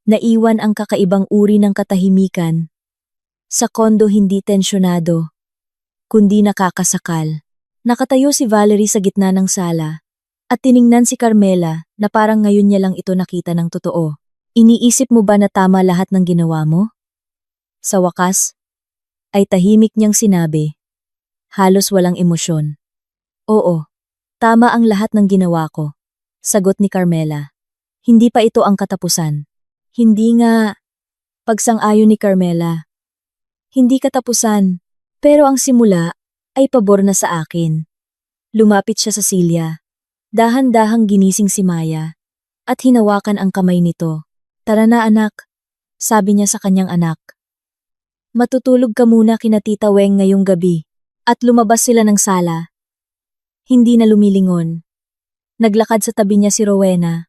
S1: naiwan ang kakaibang uri ng katahimikan. Sa kondo hindi tensyonado, kundi nakakasakal. Nakatayo si Valerie sa gitna ng sala, at tiningnan si Carmela na parang ngayon niya lang ito nakita ng totoo. Iniisip mo ba na tama lahat ng ginawa mo? Sa wakas, ay tahimik niyang sinabi, halos walang emosyon. Oo. Tama ang lahat ng ginawa ko, sagot ni Carmela. Hindi pa ito ang katapusan. Hindi nga, pagsang-ayon ni Carmela. Hindi katapusan, pero ang simula ay pabor na sa akin. Lumapit siya sa Silya. Dahan-dahang ginising si Maya at hinawakan ang kamay nito. Tara na anak, sabi niya sa kanyang anak. Matutulog ka muna kina Tita Weng ngayong gabi. At lumabas sila ng sala. Hindi na lumilingon. Naglakad sa tabi niya si Rowena.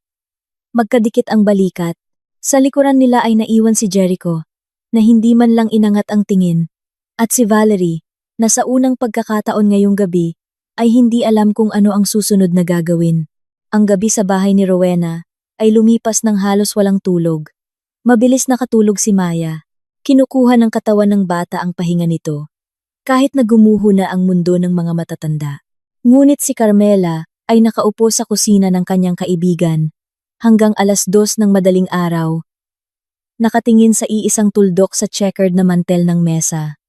S1: Magkadikit ang balikat. Sa likuran nila ay naiwan si Jericho, na hindi man lang inangat ang tingin. At si Valerie, na sa unang pagkakataon ngayong gabi, ay hindi alam kung ano ang susunod na gagawin. Ang gabi sa bahay ni Rowena ay lumipas ng halos walang tulog. Mabilis nakatulog si Maya. Kinukuha ng katawan ng bata ang pahinga nito. Kahit na gumuho na ang mundo ng mga matatanda. Ngunit si Carmela ay nakaupo sa kusina ng kanyang kaibigan hanggang 2:00 ng madaling araw. Nakatingin sa iisang tuldok sa checkered na mantel ng mesa.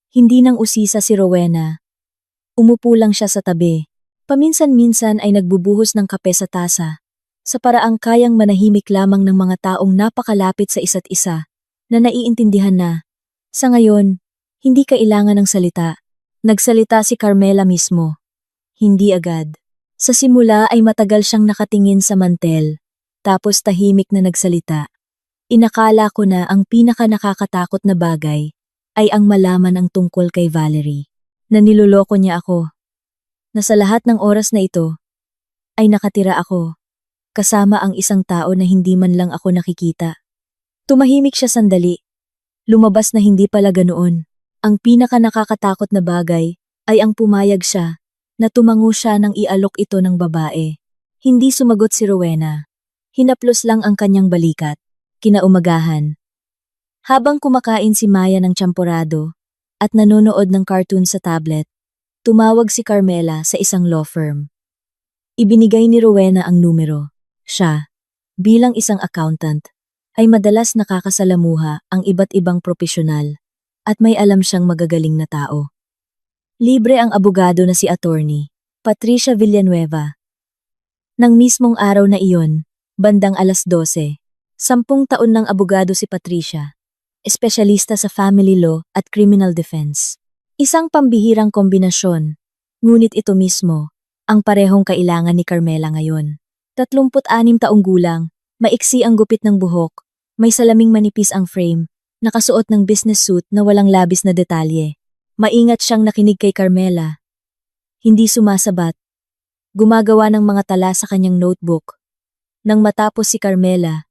S1: Hindi nang usisa si Rowena. Umupo lang siya sa tabi. Paminsan-minsan ay nagbubuhos ng kape sa tasa, sa paraang kayang manahimik lamang ng mga taong napakalapit sa isa't isa, na naiintindihan na. Sa ngayon, hindi kailangan ng salita. Nagsalita si Carmela mismo. Hindi agad. Sa simula ay matagal siyang nakatingin sa mantel, tapos tahimik na nagsalita. Inakala ko na ang pinaka nakakatakot na bagay ay ang malaman ang tungkol kay Valerie, na niloloko niya ako. Na sa lahat ng oras na ito, ay nakatira ako, kasama ang isang tao na hindi man lang ako nakikita. Tumahimik siya sandali. Lumabas na hindi pala ganoon. Ang pinaka nakakatakot na bagay ay ang pumayag siya na tumango siya nang ialok ito ng babae. Hindi sumagot si Rowena. Hinaplos lang ang kanyang balikat. Kinaumagahan. Habang kumakain si Maya ng champorado at nanonood ng cartoon sa tablet, tumawag si Carmela sa isang law firm. Ibinigay ni Rowena ang numero. Siya, bilang isang accountant, ay madalas nakakasalamuha ang iba't ibang propesyonal at may alam siyang magagaling na tao. Libre ang abogado na si Attorney Patricia Villanueva. Nang mismong araw na iyon, bandang 12:00, 10 taon ng abogado si Patricia, espesyalista sa family law at criminal defense. Isang pambihirang kombinasyon, ngunit ito mismo ang parehong kailangan ni Carmela ngayon. 36 taong gulang, maiksi ang gupit ng buhok, may salaming manipis ang frame, nakasuot ng business suit na walang labis na detalye. Maingat siyang nakinig kay Carmela. Hindi sumasabat. Gumagawa ng mga tala sa kanyang notebook. Nang matapos si Carmela,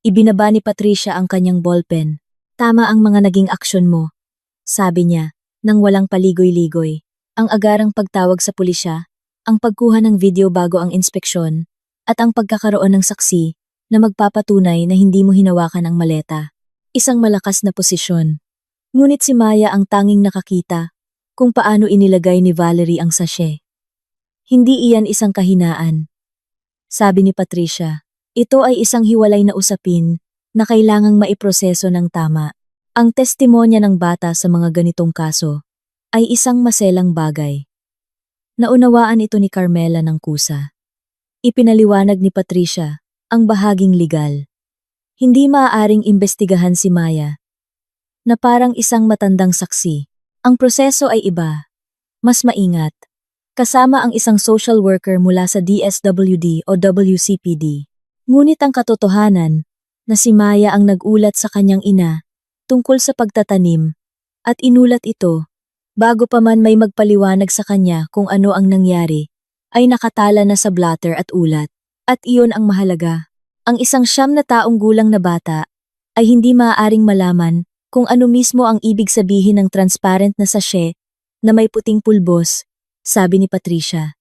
S1: ibinaba ni Patricia ang kanyang ballpen. Tama ang mga naging aksyon mo, sabi niya, nang walang paligoy-ligoy. Ang agarang pagtawag sa pulisya, ang pagkuha ng video bago ang inspeksyon, at ang pagkakaroon ng saksi na magpapatunay na hindi mo hinawakan ang maleta. Isang malakas na posisyon. Ngunit si Maya ang tanging nakakita kung paano inilagay ni Valerie ang sachet. Hindi iyan isang kahinaan. Sabi ni Patricia, ito ay isang hiwalay na usapin na kailangang maiproseso ng tama. Ang testimonya ng bata sa mga ganitong kaso ay isang maselang bagay. Naunawaan ito ni Carmela ng kusa. Ipinaliwanag ni Patricia ang bahaging legal. Hindi maaaring imbestigahan si Maya na parang isang matandang saksi. Ang proseso ay iba, mas maingat, kasama ang isang social worker mula sa DSWD o WCPD. Ngunit ang katotohanan na si Maya ang nagulat sa kanyang ina tungkol sa pagtatanim at inulat ito bago pa man may magpaliwanag sa kanya kung ano ang nangyari, ay nakatala na sa blotter at ulat. At iyon ang mahalaga. Ang isang 9 na taong gulang na bata ay hindi maaaring malaman kung ano mismo ang ibig sabihin ng transparent na sachet na may puting pulbos, sabi ni Patricia.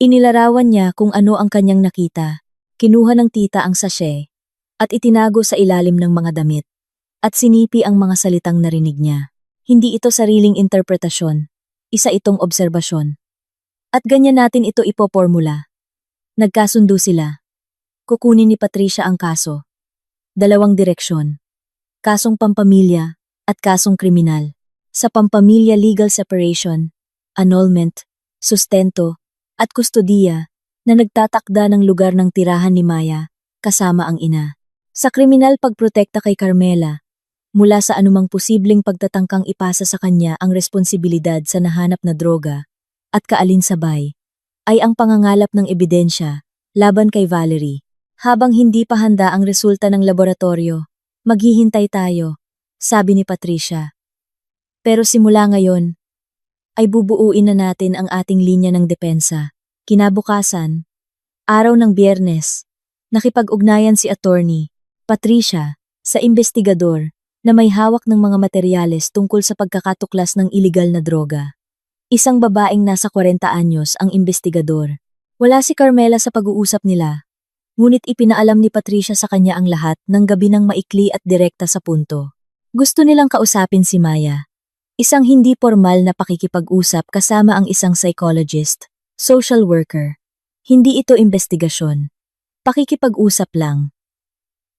S1: Inilarawan niya kung ano ang kanyang nakita. Kinuha ng tita ang sachet at itinago sa ilalim ng mga damit at sinipi ang mga salitang narinig niya. Hindi ito sariling interpretasyon, isa itong obserbasyon. At ganyan natin ito ipopormula. Nagkasundo sila. Kukunin ni Patricia ang kaso. 2 direksyon. Kasong pampamilya at kasong kriminal. Sa pampamilya, legal separation, annulment, sustento, at kustodiya na nagtatakda ng lugar ng tirahan ni Maya kasama ang ina. Sa kriminal, pagprotekta kay Carmela mula sa anumang posibleng pagtatangkang ipasa sa kanya ang responsibilidad sa nahanap na droga at kaalinsabay, ay ang pangangalap ng ebidensya laban kay Valerie. Habang hindi pa handa ang resulta ng laboratorio, maghihintay tayo, sabi ni Patricia. Pero simula ngayon, ay bubuuin na natin ang ating linya ng depensa. Kinabukasan, araw ng Biyernes, nakipag-ugnayan si Attorney Patricia sa investigador na may hawak ng mga materyales tungkol sa pagkakatuklas ng iligal na droga. Isang babaeng nasa 40 anyos ang investigador. Wala si Carmela sa pag-uusap nila, ngunit ipinaalam ni Patricia sa kanya ang lahat ng gabi ng maikli at direkta sa punto. Gusto nilang kausapin si Maya. Isang hindi formal na pakikipag-usap kasama ang isang psychologist, social worker. Hindi ito investigasyon. Pakikipag-usap lang.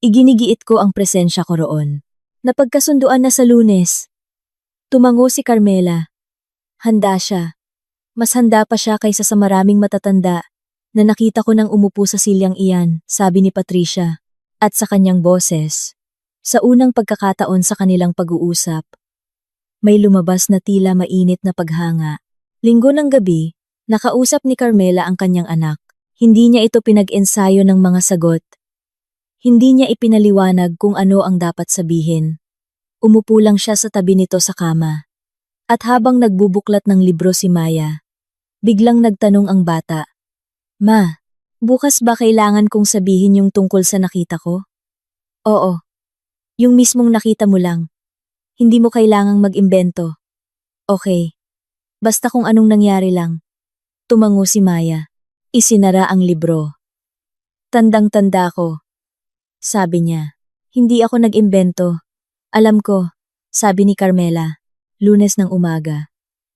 S1: Iginigiit ko ang presensya ko roon. Napagkasunduan na sa Lunes. Tumango si Carmela. Handa siya. Mas handa pa siya kaysa sa maraming matatanda na nakita ko nang umupo sa silyang iyan, sabi ni Patricia. At sa kanyang boses, sa unang pagkakataon sa kanilang pag-uusap, may lumabas na tila mainit na paghanga. Linggo ng gabi, nakausap ni Carmela ang kanyang anak. Hindi niya ito pinag-ensayo ng mga sagot. Hindi niya ipinaliwanag kung ano ang dapat sabihin. Umupo lang siya sa tabi nito sa kama. At habang nagbubuklat ng libro si Maya, biglang nagtanong ang bata. Ma, bukas ba kailangan kong sabihin yung tungkol sa nakita ko? Oo. Yung mismong nakita mo lang. Hindi mo kailangang mag-imbento. Okay. Basta kung anong nangyari lang. Tumango si Maya. Isinara ang libro. Tandang-tanda ko. Sabi niya. Hindi ako nag-imbento. Alam ko, sabi ni Carmela. Lunes ng umaga.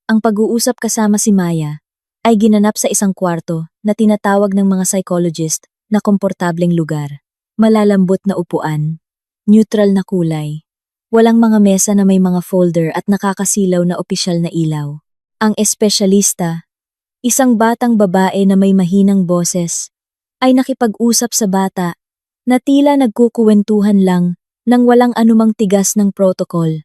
S1: Ang pag-uusap kasama si Maya ay ginanap sa isang kwarto na tinatawag ng mga psychologist na komportableng lugar. Malalambot na upuan, neutral na kulay. Walang mga mesa na may mga folder at nakakasilaw na opisyal na ilaw. Ang espesyalista, isang batang babae na may mahinang boses, ay nakipag-usap sa bata na tila nagkukuwentuhan lang nang walang anumang tigas ng protocol.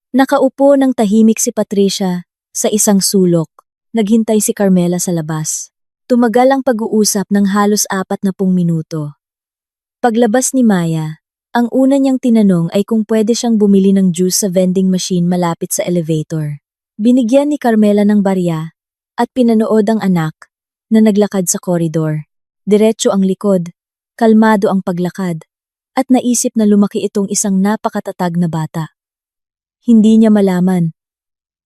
S1: Nakaupo ng tahimik si Patricia sa isang sulok. Naghintay si Carmela sa labas. Tumagal ang pag-uusap ng halos 40 minuto. Paglabas ni Maya, ang una niyang tinanong ay kung pwede siyang bumili ng juice sa vending machine malapit sa elevator. Binigyan ni Carmela ng barya at pinanood ang anak na naglakad sa koridor. Diretso ang likod, kalmado ang paglakad, at naisip na lumaki itong isang napakatatag na bata. Hindi niya malaman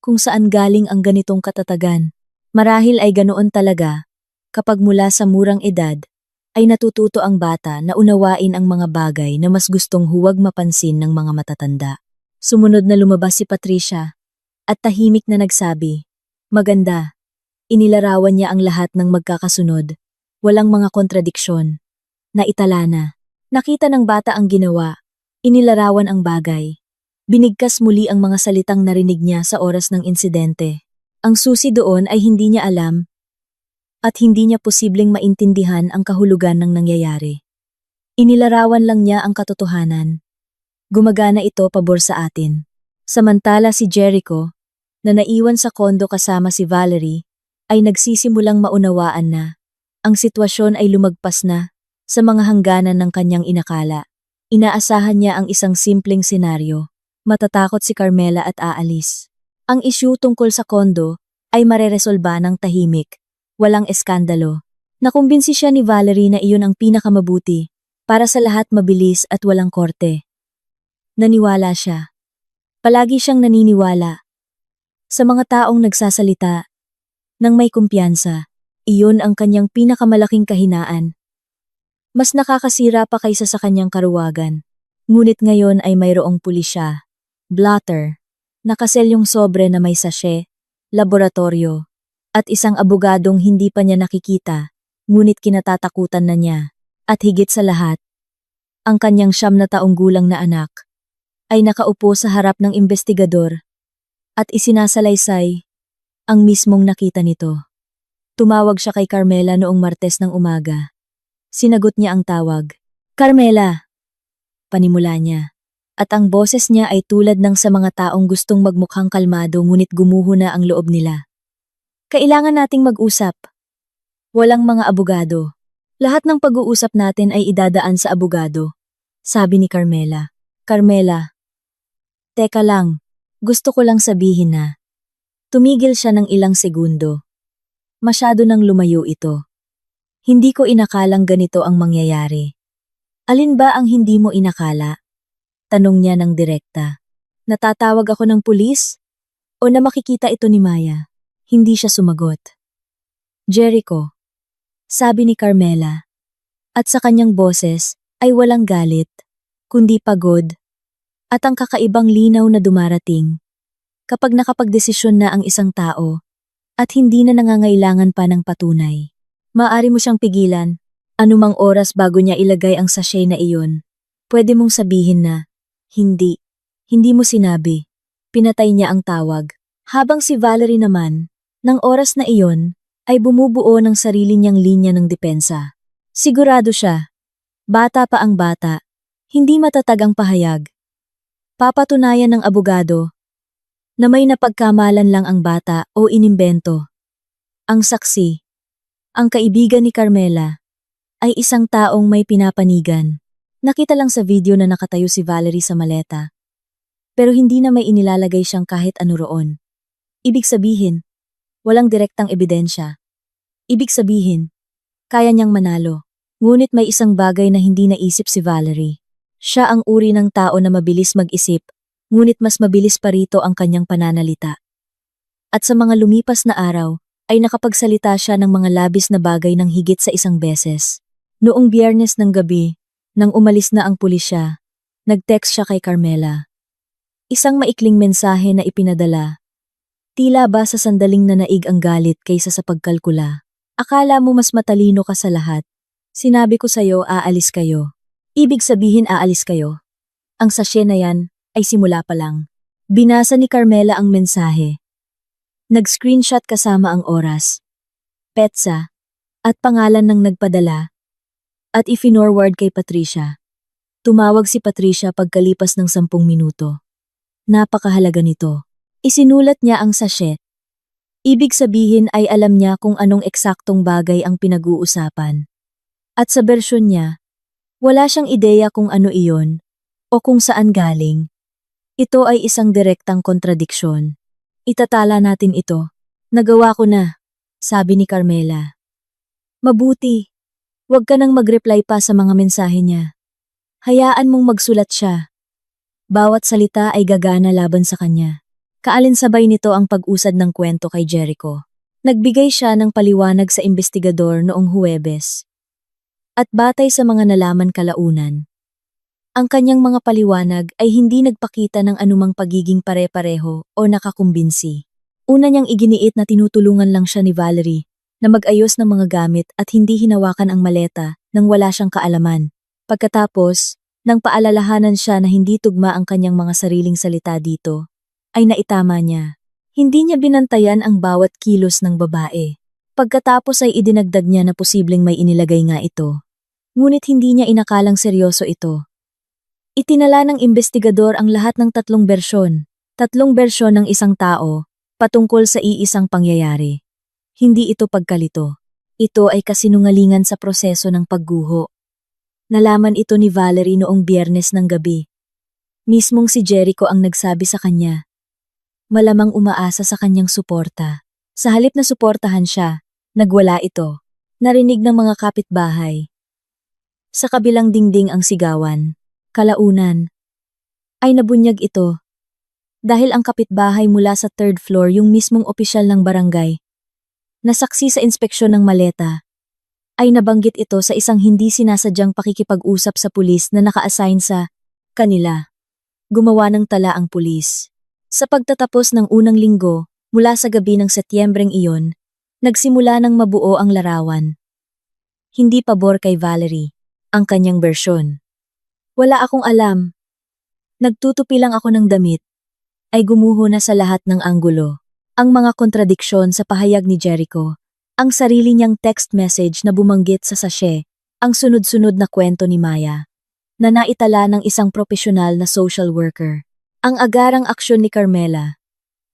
S1: kung saan galing ang ganitong katatagan. Marahil ay ganoon talaga kapag mula sa murang edad ay natututo ang bata na unawain ang mga bagay na mas gustong huwag mapansin ng mga matatanda. Sumunod na lumabas si Patricia at tahimik na nagsabi, "Maganda." Inilarawan niya ang lahat ng magkakasunod. Walang mga kontradiksyon. Naitala na. Nakita ng bata ang ginawa. Inilarawan ang bagay. Binigkas muli ang mga salitang narinig niya sa oras ng insidente. Ang susi doon ay hindi niya alam at hindi niya posibleng maintindihan ang kahulugan ng nangyayari. Inilarawan lang niya ang katotohanan. Gumagana ito pabor sa atin. Samantala si Jericho, na naiwan sa kondo kasama si Valerie, ay nagsisimulang maunawaan na ang sitwasyon ay lumagpas na sa mga hangganan ng kanyang inakala. Inaasahan niya ang isang simpleng senaryo. Matatakot si Carmela at aalis. Ang isyu tungkol sa kondo ay mareresolba ng tahimik, walang eskandalo. Nakumbinsi siya ni Valerie na iyon ang pinakamabuti, para sa lahat mabilis at walang korte. Naniwala siya. Palagi siyang naniniwala. Sa mga taong nagsasalita, nang may kumpiyansa, iyon ang kanyang pinakamalaking kahinaan. Mas nakakasira pa kaysa sa kanyang karuwagan. Ngunit ngayon ay mayroong pulisya, blotter, nakaselyong sobre na may sachet, laboratorio, at isang abogadong hindi pa niya nakikita, ngunit kinatatakutan na niya. At higit sa lahat, ang kanyang 9 na taong gulang na anak ay nakaupo sa harap ng investigador at isinasalaysay ang mismong nakita nito. Tumawag siya kay Carmela noong Martes ng umaga. Sinagot niya ang tawag. "Carmela!" Panimula niya. at ang boses niya ay tulad ng sa mga taong gustong magmukhang kalmado ngunit gumuho na ang loob nila. Kailangan nating mag-usap. Walang mga abogado. Lahat ng pag-uusap natin ay idadaan sa abogado, sabi ni Carmela. Carmela, teka lang, gusto ko lang sabihin na. Tumigil siya ng ilang segundo. Masyado nang lumayo ito. Hindi ko inakalang ganito ang mangyayari. Alin ba ang hindi mo inakala? Tanong niya ng direkta. Natatawag ako ng pulis? O na makikita ito ni Maya? Hindi siya sumagot. Jericho, sabi ni Carmela. At sa kanyang boses ay walang galit, kundi pagod. At ang kakaibang linaw na dumarating. Kapag nakapagdesisyon na ang isang tao, at hindi na nangangailangan pa ng patunay. Maaari mo siyang pigilan, anumang oras bago niya ilagay ang sachet na iyon. Pwede mong sabihin na, hindi mo sinabi. Pinatay niya ang tawag. Habang si Valerie naman, ng oras na iyon, ay bumubuo ng sarili niyang linya ng depensa. Sigurado siya. Bata pa ang bata. Hindi matatag ang pahayag. Papatunayan ng abogado na may napagkamalan lang ang bata o inimbento. Ang saksi, ang kaibigan ni Carmela, ay isang taong may pinapanigan. Nakita lang sa video na nakatayo si Valerie sa maleta. Pero hindi na may inilalagay siyang kahit ano roon. Ibig sabihin, walang direktang ebidensya. Ibig sabihin, kaya niyang manalo. Ngunit may isang bagay na hindi naisip si Valerie. Siya ang uri ng tao na mabilis mag-isip, ngunit mas mabilis pa rito ang kanyang pananalita. At sa mga lumipas na araw, ay nakapagsalita siya ng mga labis na bagay ng higit sa isang beses. Noong Biyernes ng gabi, nang umalis na ang pulisya, nag-text siya kay Carmela. Isang maikling mensahe na ipinadala. Tila ba sa sandaling nanaig ang galit kaysa sa pagkalkula. Akala mo mas matalino ka sa lahat. Sinabi ko sa'yo aalis kayo. Ibig sabihin aalis kayo. Ang sachet na yan ay simula pa lang. Binasa ni Carmela ang mensahe. Nag-screenshot kasama ang oras, petsa, at pangalan ng nagpadala, at ifinorward kay Patricia. Tumawag si Patricia pagkalipas ng 10 minuto. Napakahalaga nito. Isinulat niya ang sachet. Ibig sabihin ay alam niya kung anong eksaktong bagay ang pinag-uusapan. At sa bersyon niya, wala siyang ideya kung ano iyon o kung saan galing. Ito ay isang direktang kontradiksyon. Itatala natin ito. Nagawa ko na, sabi ni Carmela. Mabuti. Huwag ka nang mag-reply pa sa mga mensahe niya. Hayaan mong magsulat siya. Bawat salita ay gagana laban sa kanya. Kaalinsabay nito ang pag-usad ng kwento kay Jericho. Nagbigay siya ng paliwanag sa investigador noong Huwebes. At batay sa mga nalaman kalaunan, ang kanyang mga paliwanag ay hindi nagpakita ng anumang pagiging pare-pareho o nakakumbinsi. Una niyang iginiit na tinutulungan lang siya ni Valerie na mag-ayos ng mga gamit at hindi hinawakan ang maleta nang wala siyang kaalaman. Pagkatapos, nang paalalahanan siya na hindi tugma ang kanyang mga sariling salita dito, ay naitama niya. Hindi niya binantayan ang bawat kilos ng babae. Pagkatapos ay idinagdag niya na posibleng may inilagay nga ito. Ngunit hindi niya inakalang seryoso ito. Itinala ng investigador ang lahat ng 3 bersyon. 3 bersyon ng isang tao, patungkol sa iisang pangyayari. Hindi ito pagkalito. Ito ay kasinungalingan sa proseso ng pagguho. Nalaman ito ni Valerie noong Biyernes ng gabi. Mismong si Jericho ang nagsabi sa kanya. Malamang umaasa sa kanyang suporta. Sa halip na suportahan siya, nagwala ito. Narinig ng mga kapitbahay. Sa kabilang dingding ang sigawan. Kalaunan, ay nabunyag ito. Dahil ang kapitbahay mula sa 3rd floor yung mismong opisyal ng barangay, nasaksi sa inspeksyon ng maleta, ay nabanggit ito sa isang hindi sinasadyang pakikipag-usap sa pulis na naka-assign sa kanila. Gumawa ng tala ang pulis. Sa pagtatapos ng unang linggo, mula sa gabi ng Setyembreng iyon, nagsimula ng mabuo ang larawan. Hindi pabor kay Valerie, ang kanyang bersyon. Wala akong alam. Nagtutupi lang ako ng damit. Ay gumuho na sa lahat ng anggulo. Ang mga kontradiksyon sa pahayag ni Jericho, ang sarili niyang text message na bumanggit sa sachet, ang sunod-sunod na kwento ni Maya. na naitala ng isang propesyonal na social worker. Ang agarang aksyon ni Carmela,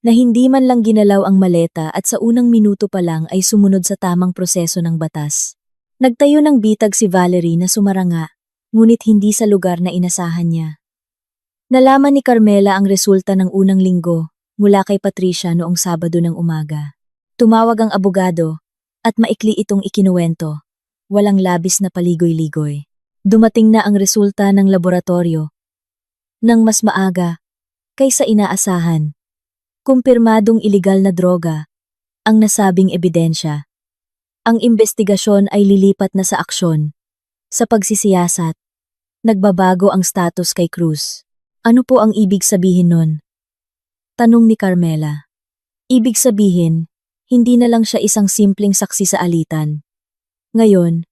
S1: na hindi man lang ginalaw ang maleta at sa unang minuto pa lang ay sumunod sa tamang proseso ng batas. Nagtayo ng bitag si Valerie na sumaranga, ngunit hindi sa lugar na inasahan niya. Nalaman ni Carmela ang resulta ng unang linggo mula kay Patricia noong Sabado ng umaga. Tumawag ang abogado at maikli itong ikinuwento. Walang labis na paligoy-ligoy. Dumating na ang resulta ng laboratorio nang mas maaga kaysa inaasahan. Kumpirmadong iligal na droga ang nasabing ebidensya. Ang investigasyon ay lilipat na sa aksyon. Sa pagsisiyasat, nagbabago ang status kay Cruz. Ano po ang ibig sabihin nun? Tanong ni Carmela. Ibig sabihin, hindi na lang siya isang simpleng saksi sa alitan. Ngayon,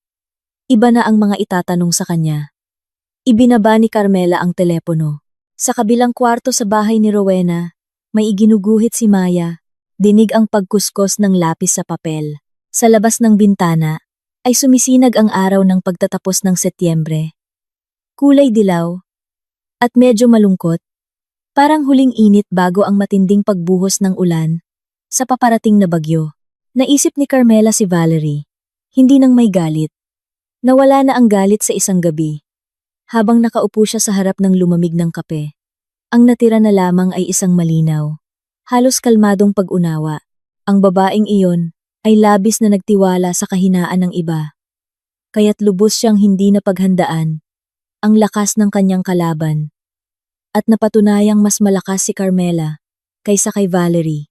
S1: iba na ang mga itatanong sa kanya. Ibinaba ni Carmela ang telepono. Sa kabilang kwarto sa bahay ni Rowena, may iginuguhit si Maya. Dinig ang pagkuskos ng lapis sa papel. Sa labas ng bintana, ay sumisinag ang araw ng pagtatapos ng Setyembre. Kulay dilaw at medyo malungkot, parang huling init bago ang matinding pagbuhos ng ulan sa paparating na bagyo. Naisip ni Carmela si Valerie, hindi nang may galit. Nawala na ang galit sa isang gabi. Habang nakaupo siya sa harap ng lumamig ng kape, ang natira na lamang ay isang malinaw, halos kalmadong pag-unawa. Ang babaeng iyon ay labis na nagtiwala sa kahinaan ng iba. Kaya't lubos siyang hindi napaghandaan ang lakas ng kanyang kalaban. At napatunayang mas malakas si Carmela kaysa kay Valerie.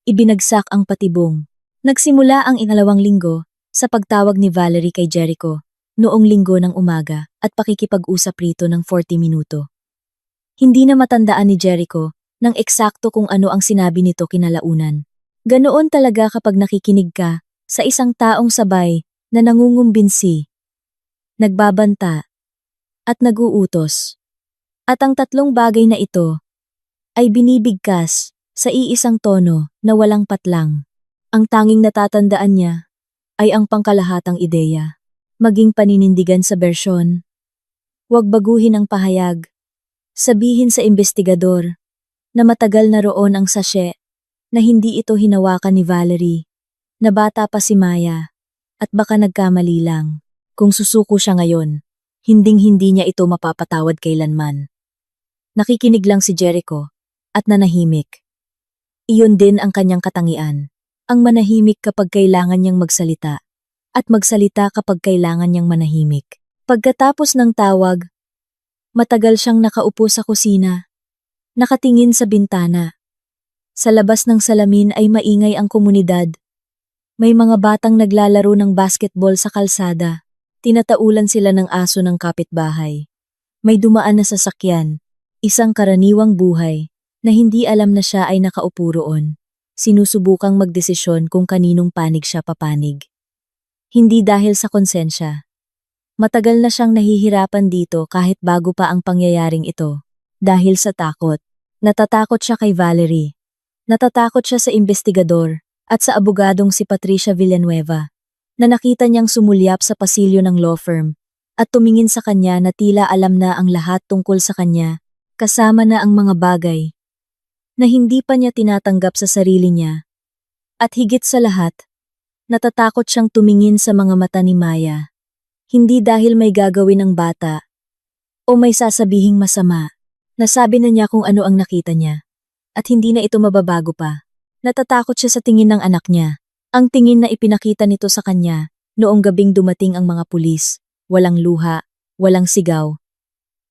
S1: Ibinagsak ang patibong. Nagsimula ang inalawang linggo sa pagtawag ni Valerie kay Jericho noong linggo ng umaga at pakikipag-usap rito ng 40 minuto. Hindi na matandaan ni Jericho ng eksakto kung ano ang sinabi nito kinalaunan. Ganoon talaga kapag nakikinig ka sa isang taong sabay na nangungumbinsi, nagbabanta, at naguutos. At ang tatlong bagay na ito ay binibigkas sa iisang tono na walang patlang. Ang tanging natatandaan niya ay ang pangkalahatang ideya. Maging paninindigan sa bersyon. Huwag baguhin ang pahayag. Sabihin sa investigador na matagal na roon ang sachet, na hindi ito hinawakan ni Valerie, na bata pa si Maya, at baka nagkamali lang. Kung susuko siya ngayon, hinding-hindi niya ito mapapatawad kailanman. Nakikinig lang si Jericho, at nanahimik. Iyon din ang kanyang katangian, ang manahimik kapag kailangan niyang magsalita, at magsalita kapag kailangan niyang manahimik. Pagkatapos ng tawag, matagal siyang nakaupo sa kusina, nakatingin sa bintana. Sa labas ng salamin ay maingay ang komunidad. May mga batang naglalaro ng basketball sa kalsada. Tinataulan sila ng aso ng kapitbahay. May dumaan na sasakyan, isang karaniwang buhay, na hindi alam na siya ay nakaupo roon. Sinusubukang magdesisyon kung kaninong panig siya papanig. Hindi dahil sa konsensya. Matagal na siyang nahihirapan dito kahit bago pa ang pangyayaring ito. Dahil sa takot. Natatakot siya kay Valerie. Natatakot siya sa investigador at sa abogadong si Patricia Villanueva, na nakita niyang sumulyap sa pasilyo ng law firm at tumingin sa kanya na tila alam na ang lahat tungkol sa kanya, kasama na ang mga bagay na hindi pa niya tinatanggap sa sarili niya. At higit sa lahat, natatakot siyang tumingin sa mga mata ni Maya. Hindi dahil may gagawin ang bata o may sasabihing masama. Nasabi na niya kung ano ang nakita niya. At hindi na ito mababago pa. Natatakot siya sa tingin ng anak niya. Ang tingin na ipinakita nito sa kanya noong gabing dumating ang mga pulis. Walang luha, walang sigaw.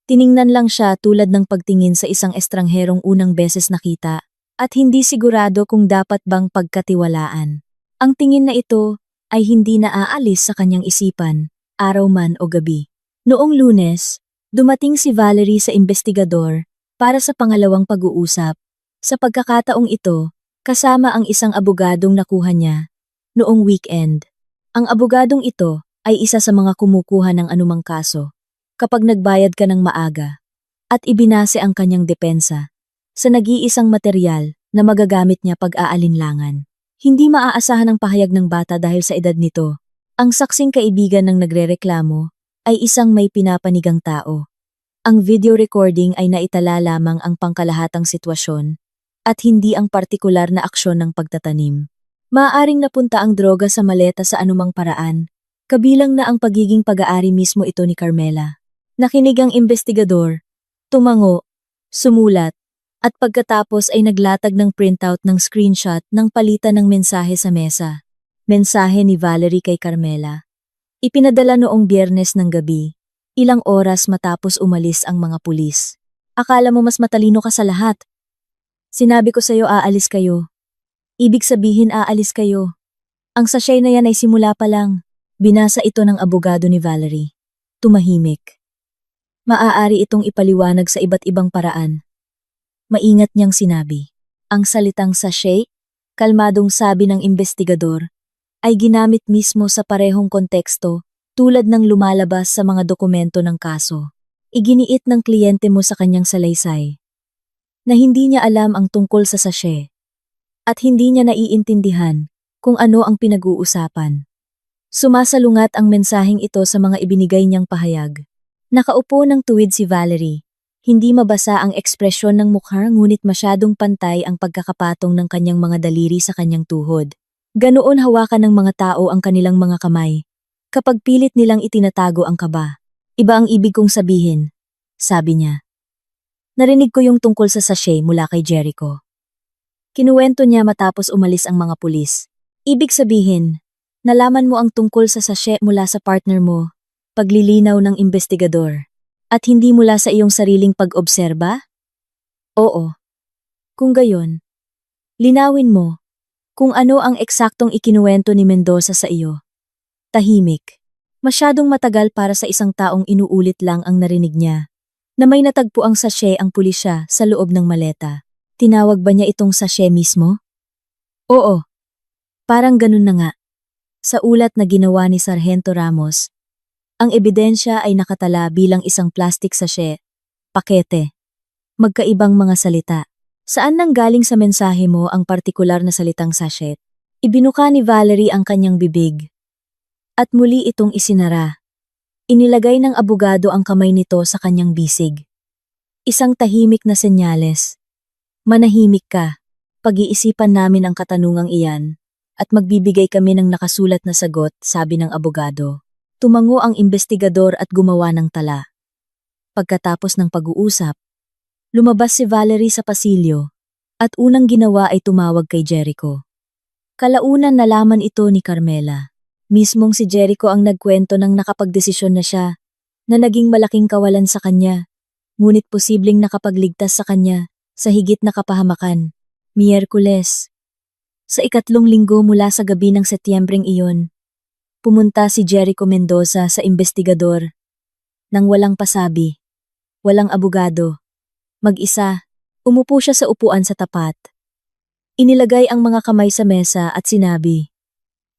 S1: Tiningnan lang siya tulad ng pagtingin sa isang estrangherong unang beses nakita at hindi sigurado kung dapat bang pagkatiwalaan. Ang tingin na ito ay hindi na aalis sa kanyang isipan, araw man o gabi. Noong Lunes, dumating si Valerie sa investigador para sa pangalawang pag-uusap. Sa pagkakataong ito, kasama ang isang abogadong nakuha niya noong weekend. Ang abogadong ito ay isa sa mga kumukuha ng anumang kaso kapag nagbayad ka ng maaga at ibinase ang kanyang depensa sa nag-iisang materyal na magagamit niya pag-aalinlangan. Hindi maaasahan ang pahayag ng bata dahil sa edad nito. Ang saksing kaibigan ng nagrereklamo ay isang may pinapanigang tao Ang video recording ay naitala lamang ang pangkalahatang sitwasyon at hindi ang partikular na aksyon ng pagtatanim. Maaaring napunta ang droga sa maleta sa anumang paraan, kabilang na ang pagiging pag-aari mismo ito ni Carmela. Nakinig ang investigador, tumango, sumulat, at pagkatapos ay naglatag ng printout ng screenshot ng palitan ng mensahe sa mesa. Mensahe ni Valerie kay Carmela. Ipinadala noong Biyernes ng gabi, ilang oras matapos umalis ang mga pulis. Akala mo mas matalino ka sa lahat. Sinabi ko sa'yo aalis kayo. Ibig sabihin aalis kayo. Ang sachet na yan ay simula pa lang. Binasa ito ng abogado ni Valerie. Tumahimik. Maaari itong ipaliwanag sa iba't ibang paraan. Maingat niyang sinabi. Ang salitang sachet, kalmadong sabi ng investigador, ay ginamit mismo sa parehong konteksto tulad ng lumalabas sa mga dokumento ng kaso. Iginiit ng kliyente mo sa kanyang salaysay na hindi niya alam ang tungkol sa sachet. At hindi niya naiintindihan kung ano ang pinag-uusapan. Sumasalungat ang mensaheng ito sa mga ibinigay niyang pahayag. Nakaupo ng tuwid si Valerie. Hindi mabasa ang ekspresyon ng mukha ngunit masyadong pantay ang pagkakapatong ng kanyang mga daliri sa kanyang tuhod. Ganoon hawakan ng mga tao ang kanilang mga kamay kapag pilit nilang itinatago ang kaba. Iba ang ibig kong sabihin, sabi niya. Narinig ko yung tungkol sa sachet mula kay Jericho. Kinuwento niya matapos umalis ang mga pulis. Ibig sabihin, nalaman mo ang tungkol sa sachet mula sa partner mo, paglilinaw ng investigador, at hindi mula sa iyong sariling pag-obserba? Oo. Kung gayon, linawin mo kung ano ang eksaktong ikinuwento ni Mendoza sa iyo. Tahimik. Masyadong matagal para sa isang taong inuulit lang ang narinig niya, na may natagpo ang sachet ang pulisya sa loob ng maleta. Tinawag ba niya itong sachet mismo? Oo. Parang ganun na nga. Sa ulat na ginawa ni Sargento Ramos, ang ebidensya ay nakatala bilang isang plastic sachet, pakete. Magkaibang mga salita. Saan nanggaling sa mensahe mo ang partikular na salitang sachet? Ibinuka ni Valerie ang kanyang bibig. At muli itong isinara. Inilagay ng abogado ang kamay nito sa kanyang bisig. Isang tahimik na senyales. Manahimik ka. Pag-iisipan namin ang katanungang iyan at magbibigay kami ng nakasulat na sagot, sabi ng abogado. Tumango ang investigador at gumawa ng tala. Pagkatapos ng pag-uusap, lumabas si Valerie sa pasilyo at unang ginawa ay tumawag kay Jericho. Kalaunan nalaman ito ni Carmela. Mismong si Jericho ang nagkwento ng nakapagdesisyon na siya, na naging malaking kawalan sa kanya, ngunit posibleng nakapagligtas sa kanya sa higit na kapahamakan. Miyerkules. Sa ikatlong linggo mula sa gabi ng Setyembreng iyon, pumunta si Jericho Mendoza sa investigador. Nang walang pasabi, walang abogado, mag-isa, umupo siya sa upuan sa tapat. Inilagay ang mga kamay sa mesa at sinabi,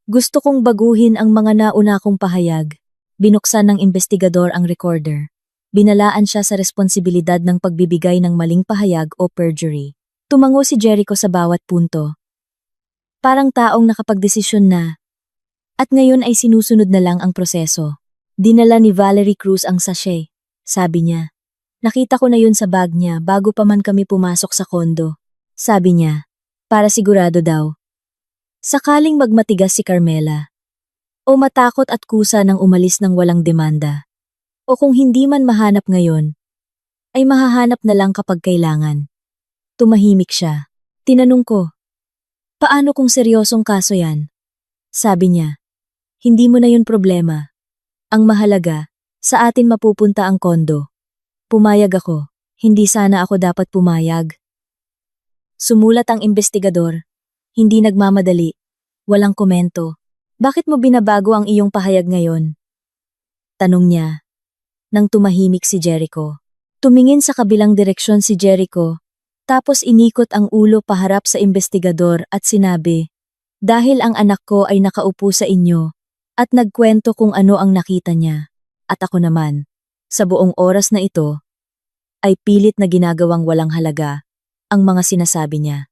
S1: "Gusto kong baguhin ang mga nauna kong pahayag." Binuksan ng investigador ang recorder. Binalaan siya sa responsibilidad ng pagbibigay ng maling pahayag o perjury. Tumango si Jericho sa bawat punto. Parang taong nakapagdesisyon na. At ngayon ay sinusunod na lang ang proseso. Dinala ni Valerie Cruz ang sachet. Sabi niya. Nakita ko na yun sa bag niya bago pa man kami pumasok sa kondo. Sabi niya. Para sigurado daw. Sakaling magmatigas si Carmela. O matakot at kusa nang umalis ng walang demanda. O kung hindi man mahanap ngayon, ay mahahanap na lang kapag kailangan. Tumahimik siya. Tinanong ko, paano kung seryosong kaso yan? Sabi niya, hindi mo na yun problema. Ang mahalaga, sa atin mapupunta ang kondo. Pumayag ako, hindi sana ako dapat pumayag. Sumulat ang investigador, hindi nagmamadali, walang komento. Bakit mo binabago ang iyong pahayag ngayon? Tanong niya. Nang tumahimik si Jericho. Tumingin sa kabilang direksyon si Jericho, tapos inikot ang ulo paharap sa investigador at sinabi, dahil ang anak ko ay nakaupo sa inyo at nagkwento kung ano ang nakita niya, at ako naman, sa buong oras na ito, ay pilit na ginagawang walang halaga ang mga sinasabi niya.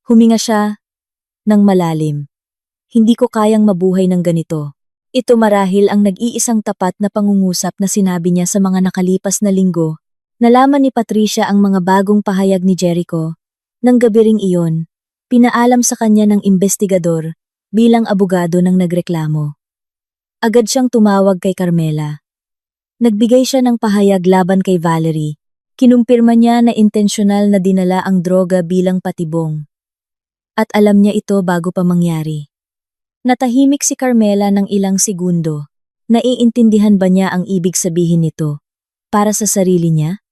S1: Huminga siya ng malalim. Hindi ko kayang mabuhay ng ganito. Ito marahil ang nag-iisang tapat na pangungusap na sinabi niya sa mga nakalipas na linggo. Nalaman ni Patricia ang mga bagong pahayag ni Jericho. Nang gabi ring iyon, pinaalam sa kanya ng investigador bilang abogado ng nagreklamo. Agad siyang tumawag kay Carmela. Nagbigay siya ng pahayag laban kay Valerie. Kinumpirma niya na intensyonal na dinala ang droga bilang patibong. At alam niya ito bago pa mangyari. Natahimik si Carmela ng ilang segundo. Naiintindihan ba niya ang ibig sabihin nito? Para sa sarili niya?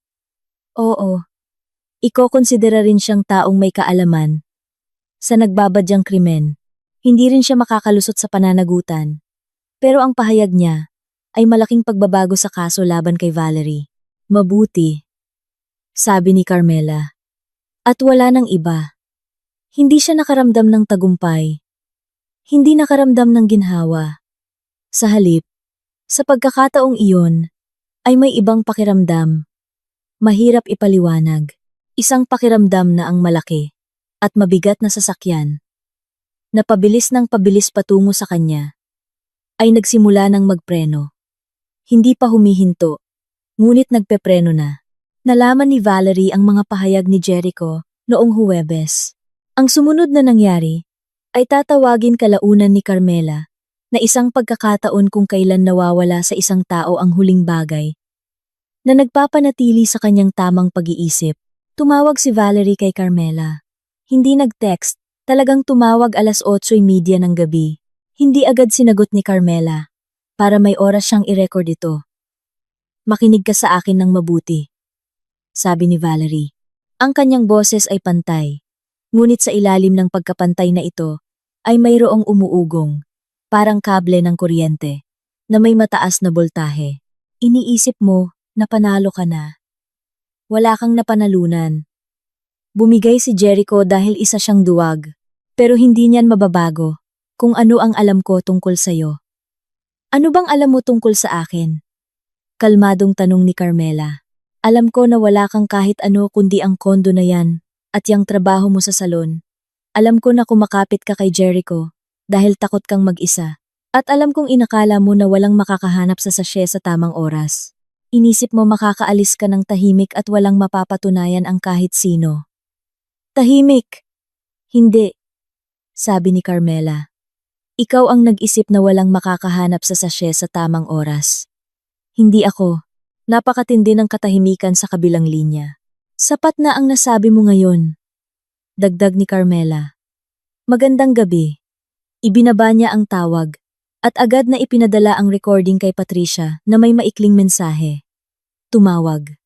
S1: Oo. Iko-konsidera rin siyang taong may kaalaman. Sa nagbabadyang krimen, hindi rin siya makakalusot sa pananagutan. Pero ang pahayag niya ay malaking pagbabago sa kaso laban kay Valerie. Mabuti, sabi ni Carmela. At wala nang iba. Hindi siya nakaramdam ng tagumpay. Hindi nakaramdam ng ginhawa. Sa halip, sa pagkakataong iyon, ay may ibang pakiramdam. Mahirap ipaliwanag. Isang pakiramdam na ang malaki at mabigat na sasakyan na pabilis ng pabilis patungo sa kanya ay nagsimula ng magpreno. Hindi pa humihinto, ngunit nagpepreno na. Nalaman ni Valerie ang mga pahayag ni Jericho noong Huwebes. Ang sumunod na nangyari ay tatawagin kalaunan ni Carmela na isang pagkakataon kung kailan nawawala sa isang tao ang huling bagay na nagpapanatili sa kanyang tamang pag-iisip. Tumawag si Valerie kay Carmela. Hindi nag-text, talagang tumawag 8:30 ng gabi. Hindi agad sinagot ni Carmela para may oras siyang i-record ito. Makinig ka sa akin ng mabuti, sabi ni Valerie. Ang kanyang boses ay pantay. Ngunit sa ilalim ng pagkapantay na ito ay mayroong umuugong, parang kable ng kuryente, na may mataas na boltahe. Iniisip mo na panalo ka na. Wala kang napanalunan. Bumigay si Jericho dahil isa siyang duwag, pero hindi niyan mababago kung ano ang alam ko tungkol sa'yo. Ano bang alam mo tungkol sa akin? Kalmadong tanong ni Carmela. Alam ko na wala kang kahit ano kundi ang kondo na yan at yung trabaho mo sa salon. Alam ko na kumakapit ka kay Jericho dahil takot kang mag-isa. At alam kong inakala mo na walang makakahanap sa sachet sa tamang oras. Inisip mo makakaalis ka ng tahimik at walang mapapatunayan ang kahit sino. Tahimik! Hindi, sabi ni Carmela. Ikaw ang nag-isip na walang makakahanap sa sachet sa tamang oras. Hindi ako. Napakatindi ng katahimikan sa kabilang linya. Sapat na ang nasabi mo ngayon. Dagdag ni Carmela. Magandang gabi. Ibinaba niya ang tawag at agad na ipinadala ang recording kay Patricia na may maikling mensahe. Tumawag.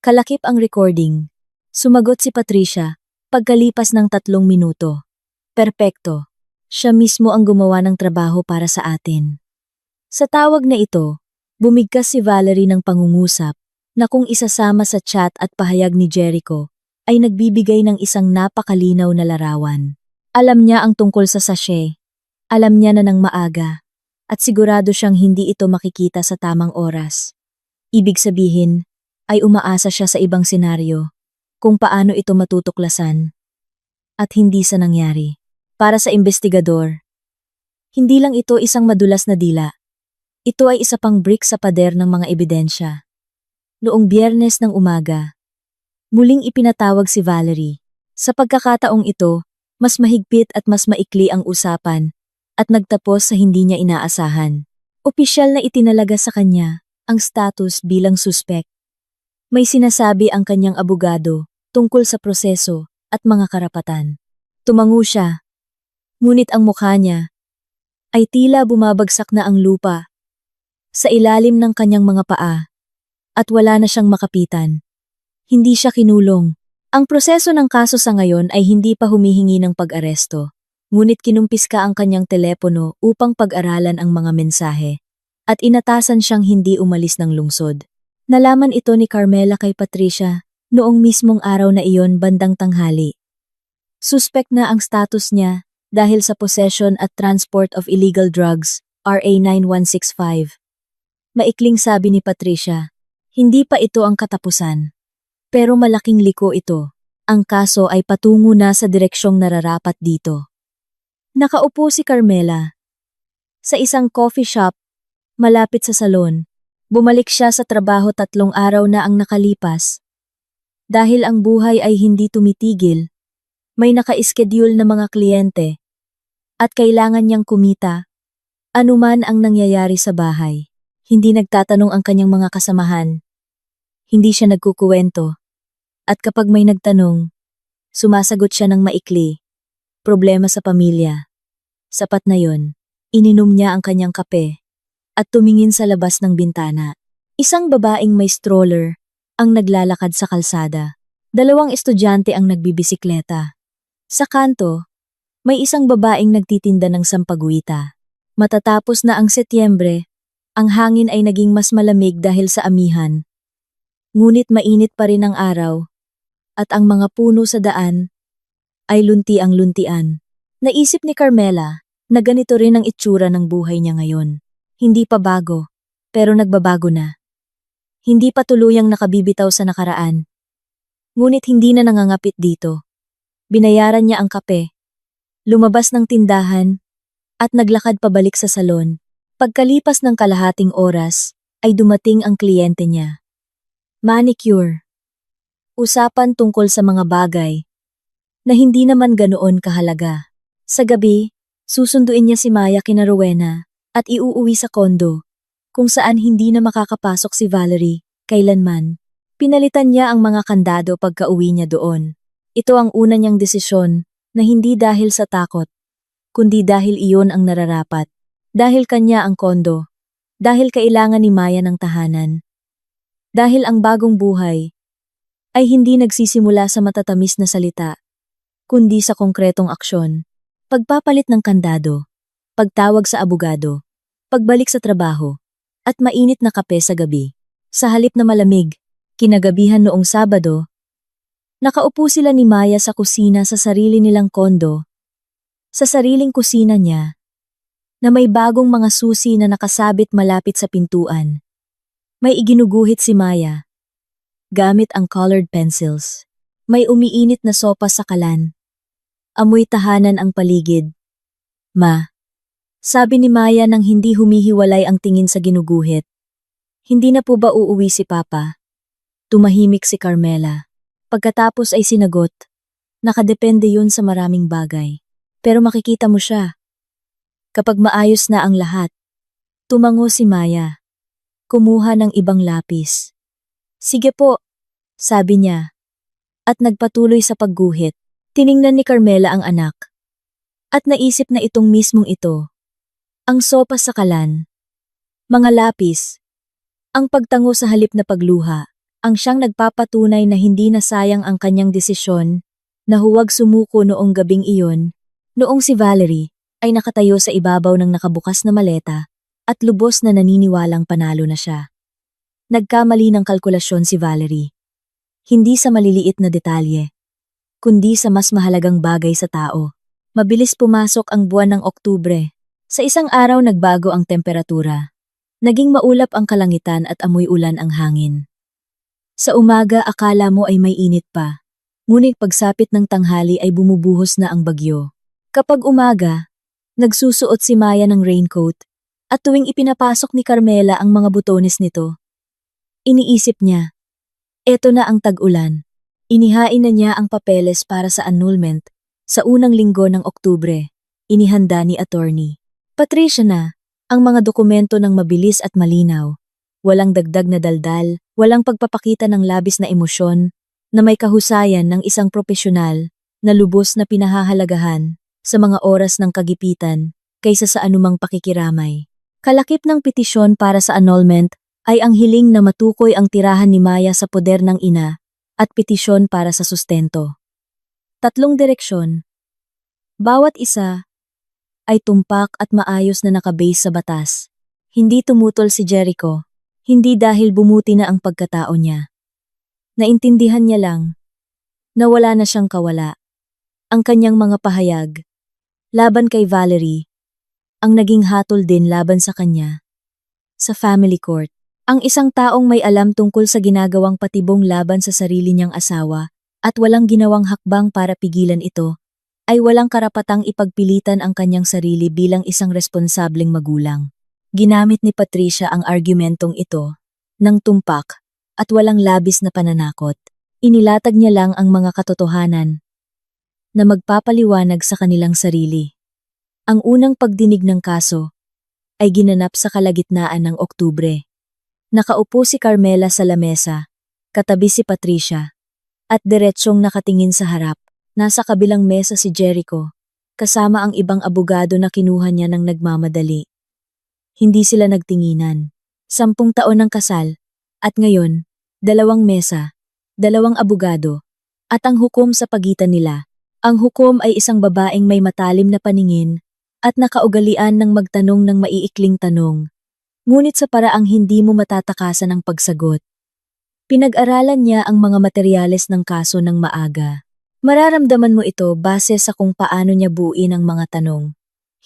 S1: Kalakip ang recording. Sumagot si Patricia pagkalipas ng 3 minuto. Perpekto. Siya mismo ang gumawa ng trabaho para sa atin. Sa tawag na ito, bumigkas si Valerie ng pangungusap na kung isasama sa chat at pahayag ni Jericho ay nagbibigay ng isang napakalinaw na larawan. Alam niya ang tungkol sa sachet. Alam niya na ng maaga. At sigurado siyang hindi ito makikita sa tamang oras. Ibig sabihin, ay umaasa siya sa ibang senaryo kung paano ito matutuklasan. At hindi sa nangyari. Para sa investigador, hindi lang ito isang madulas na dila. Ito ay isa pang brick sa pader ng mga ebidensya. Noong Biyernes ng umaga, muling ipinatawag si Valerie. Sa pagkakataong ito, mas mahigpit at mas maikli ang usapan at nagtapos sa hindi niya inaasahan. Opisyal na itinalaga sa kanya ang status bilang suspek. May sinasabi ang kanyang abogado tungkol sa proseso at mga karapatan. Tumango siya, ngunit ang mukha niya ay tila bumabagsak na ang lupa sa ilalim ng kanyang mga paa at wala na siyang makapitan. Hindi siya kinulong. Ang proseso ng kaso sa ngayon ay hindi pa humihingi ng pag-aresto, ngunit kinumpiska ang kanyang telepono upang pag-aralan ang mga mensahe at inatasan siyang hindi umalis ng lungsod. Nalaman ito ni Carmela kay Patricia noong mismong araw na iyon bandang tanghali. Suspect na ang status niya dahil sa possession at transport of illegal drugs, RA 9165. Maikling sabi ni Patricia, hindi pa ito ang katapusan. Pero malaking liko ito. Ang kaso ay patungo na sa direksyong nararapat dito. Nakaupo si Carmela. Sa isang coffee shop, malapit sa salon, bumalik siya sa trabaho 3 araw na ang nakalipas. Dahil ang buhay ay hindi tumitigil, may naka-schedule na mga kliyente, at kailangan niyang kumita, anuman ang nangyayari sa bahay. Hindi nagtatanong ang kanyang mga kasamahan. Hindi siya nagkukuwento. At kapag may nagtanong, sumasagot siya ng maikli. Problema sa pamilya. Sapat na yon. Ininom niya ang kanyang kape at tumingin sa labas ng bintana. Isang babaeng may stroller ang naglalakad sa kalsada. 2 estudyante ang nagbibisikleta. Sa kanto, may isang babaeng nagtitinda ng sampaguita. Matatapos na ang Setyembre, ang hangin ay naging mas malamig dahil sa amihan. Ngunit mainit pa rin ang araw, at ang mga puno sa daan ay lunti-luntian. Naisip ni Carmela na ganito rin ang itsura ng buhay niya ngayon. Hindi pa bago, pero nagbabago na. Hindi pa tuluyang nakabibitaw sa nakaraan. Ngunit hindi na nangangapit dito. Binayaran niya ang kape, lumabas ng tindahan, at naglakad pabalik sa salon. Pagkalipas ng kalahating oras, ay dumating ang kliyente niya. Manicure. Usapan tungkol sa mga bagay na hindi naman ganoon kahalaga. Sa gabi, susunduin niya si Maya kina Rowena at iuuwi sa kondo, kung saan hindi na makakapasok si Valerie kailanman. Pinalitan niya ang mga kandado pagka-uwi niya doon. Ito ang una niyang desisyon na hindi dahil sa takot, kundi dahil iyon ang nararapat. Dahil kanya ang kondo. Dahil kailangan ni Maya ng tahanan. Dahil ang bagong buhay ay hindi nagsisimula sa matatamis na salita, kundi sa konkretong aksyon. Pagpapalit ng kandado, pagtawag sa abogado, pagbalik sa trabaho, at mainit na kape sa gabi. Sa halip na malamig, kinagabihan noong Sabado, nakaupo sila ni Maya sa kusina sa sarili nilang kondo, sa sariling kusina niya, na may bagong mga susi na nakasabit malapit sa pintuan. May iginuguhit si Maya, gamit ang colored pencils. May umiinit na sopa sa kalan. Amoy tahanan ang paligid. Ma, sabi ni Maya nang hindi humihiwalay ang tingin sa ginuguhit. Hindi na po ba uuwi si Papa? Tumahimik si Carmela. Pagkatapos ay sinagot, nakadepende yun sa maraming bagay. Pero makikita mo siya. Kapag maayos na ang lahat, tumango si Maya. Kumuha ng ibang lapis. Sige po, sabi niya. At nagpatuloy sa pagguhit. Tiningnan ni Carmela ang anak. At naisip na itong mismong ito. Ang sopa sa kalan. Mga lapis. Ang pagtango sa halip na pagluha. Ang siyang nagpapatunay na hindi na sayang ang kanyang desisyon na huwag sumuko noong gabing iyon. Noong si Valerie ay nakatayo sa ibabaw ng nakabukas na maleta at lubos na naniniwalang panalo na siya. Nagkamali ng kalkulasyon si Valerie. Hindi sa maliliit na detalye, kundi sa mas mahalagang bagay sa tao. Mabilis pumasok ang buwan ng Oktubre. Sa isang araw nagbago ang temperatura. Naging maulap ang kalangitan at amoy ulan ang hangin. Sa umaga akala mo ay may init pa, ngunit pagsapit ng tanghali ay bumubuhos na ang bagyo. Kapag umaga, nagsusuot si Maya ng raincoat at tuwing ipinapasok ni Carmela ang mga butones nito, iniisip niya, eto na ang tag-ulan. Inihain na niya ang papeles para sa annulment sa unang linggo ng Oktubre. Inihanda ni attorney. Patricia na ang mga dokumento ng mabilis at malinaw. Walang dagdag na daldal, walang pagpapakita ng labis na emosyon, na may kahusayan ng isang propesyonal na lubos na pinahahalagahan sa mga oras ng kagipitan kaysa sa anumang pakikiramay. Kalakip ng petisyon para sa annulment ay ang hiling na matukoy ang tirahan ni Maya sa poder ng ina at petisyon para sa sustento. 3 direksyon. Bawat isa ay tumpak at maayos na nakabase sa batas. Hindi tumutol si Jericho, hindi dahil bumuti na ang pagkatao niya. Naintindihan niya lang na wala na siyang kawala. Ang kanyang mga pahayag laban kay Valerie ang naging hatol din laban sa kanya. Sa family court, ang isang taong may alam tungkol sa ginagawang patibong laban sa sarili niyang asawa at walang ginawang hakbang para pigilan ito, ay walang karapatang ipagpilitan ang kanyang sarili bilang isang responsableng magulang. Ginamit ni Patricia ang argumentong ito ng tumpak at walang labis na pananakot. Inilatag niya lang ang mga katotohanan na magpapaliwanag sa kanilang sarili. Ang unang pagdinig ng kaso ay ginanap sa kalagitnaan ng Oktubre. Nakaupo si Carmela sa lamesa, katabi si Patricia, at diretsyong nakatingin sa harap. Nasa kabilang mesa si Jericho, kasama ang ibang abogado na kinuha niya ng nagmamadali. Hindi sila nagtinginan. 10 taon ng kasal, at ngayon, 2 mesa, 2 abogado, at ang hukom sa pagitan nila. Ang hukom ay isang babaeng may matalim na paningin at nakaugalian ng magtanong ng maiikling tanong, ngunit sa paraang hindi mo matatakasan ang pagsagot. Pinag-aralan niya ang mga materyales ng kaso ng maaga. Mararamdaman mo ito base sa kung paano niya buuin ang mga tanong.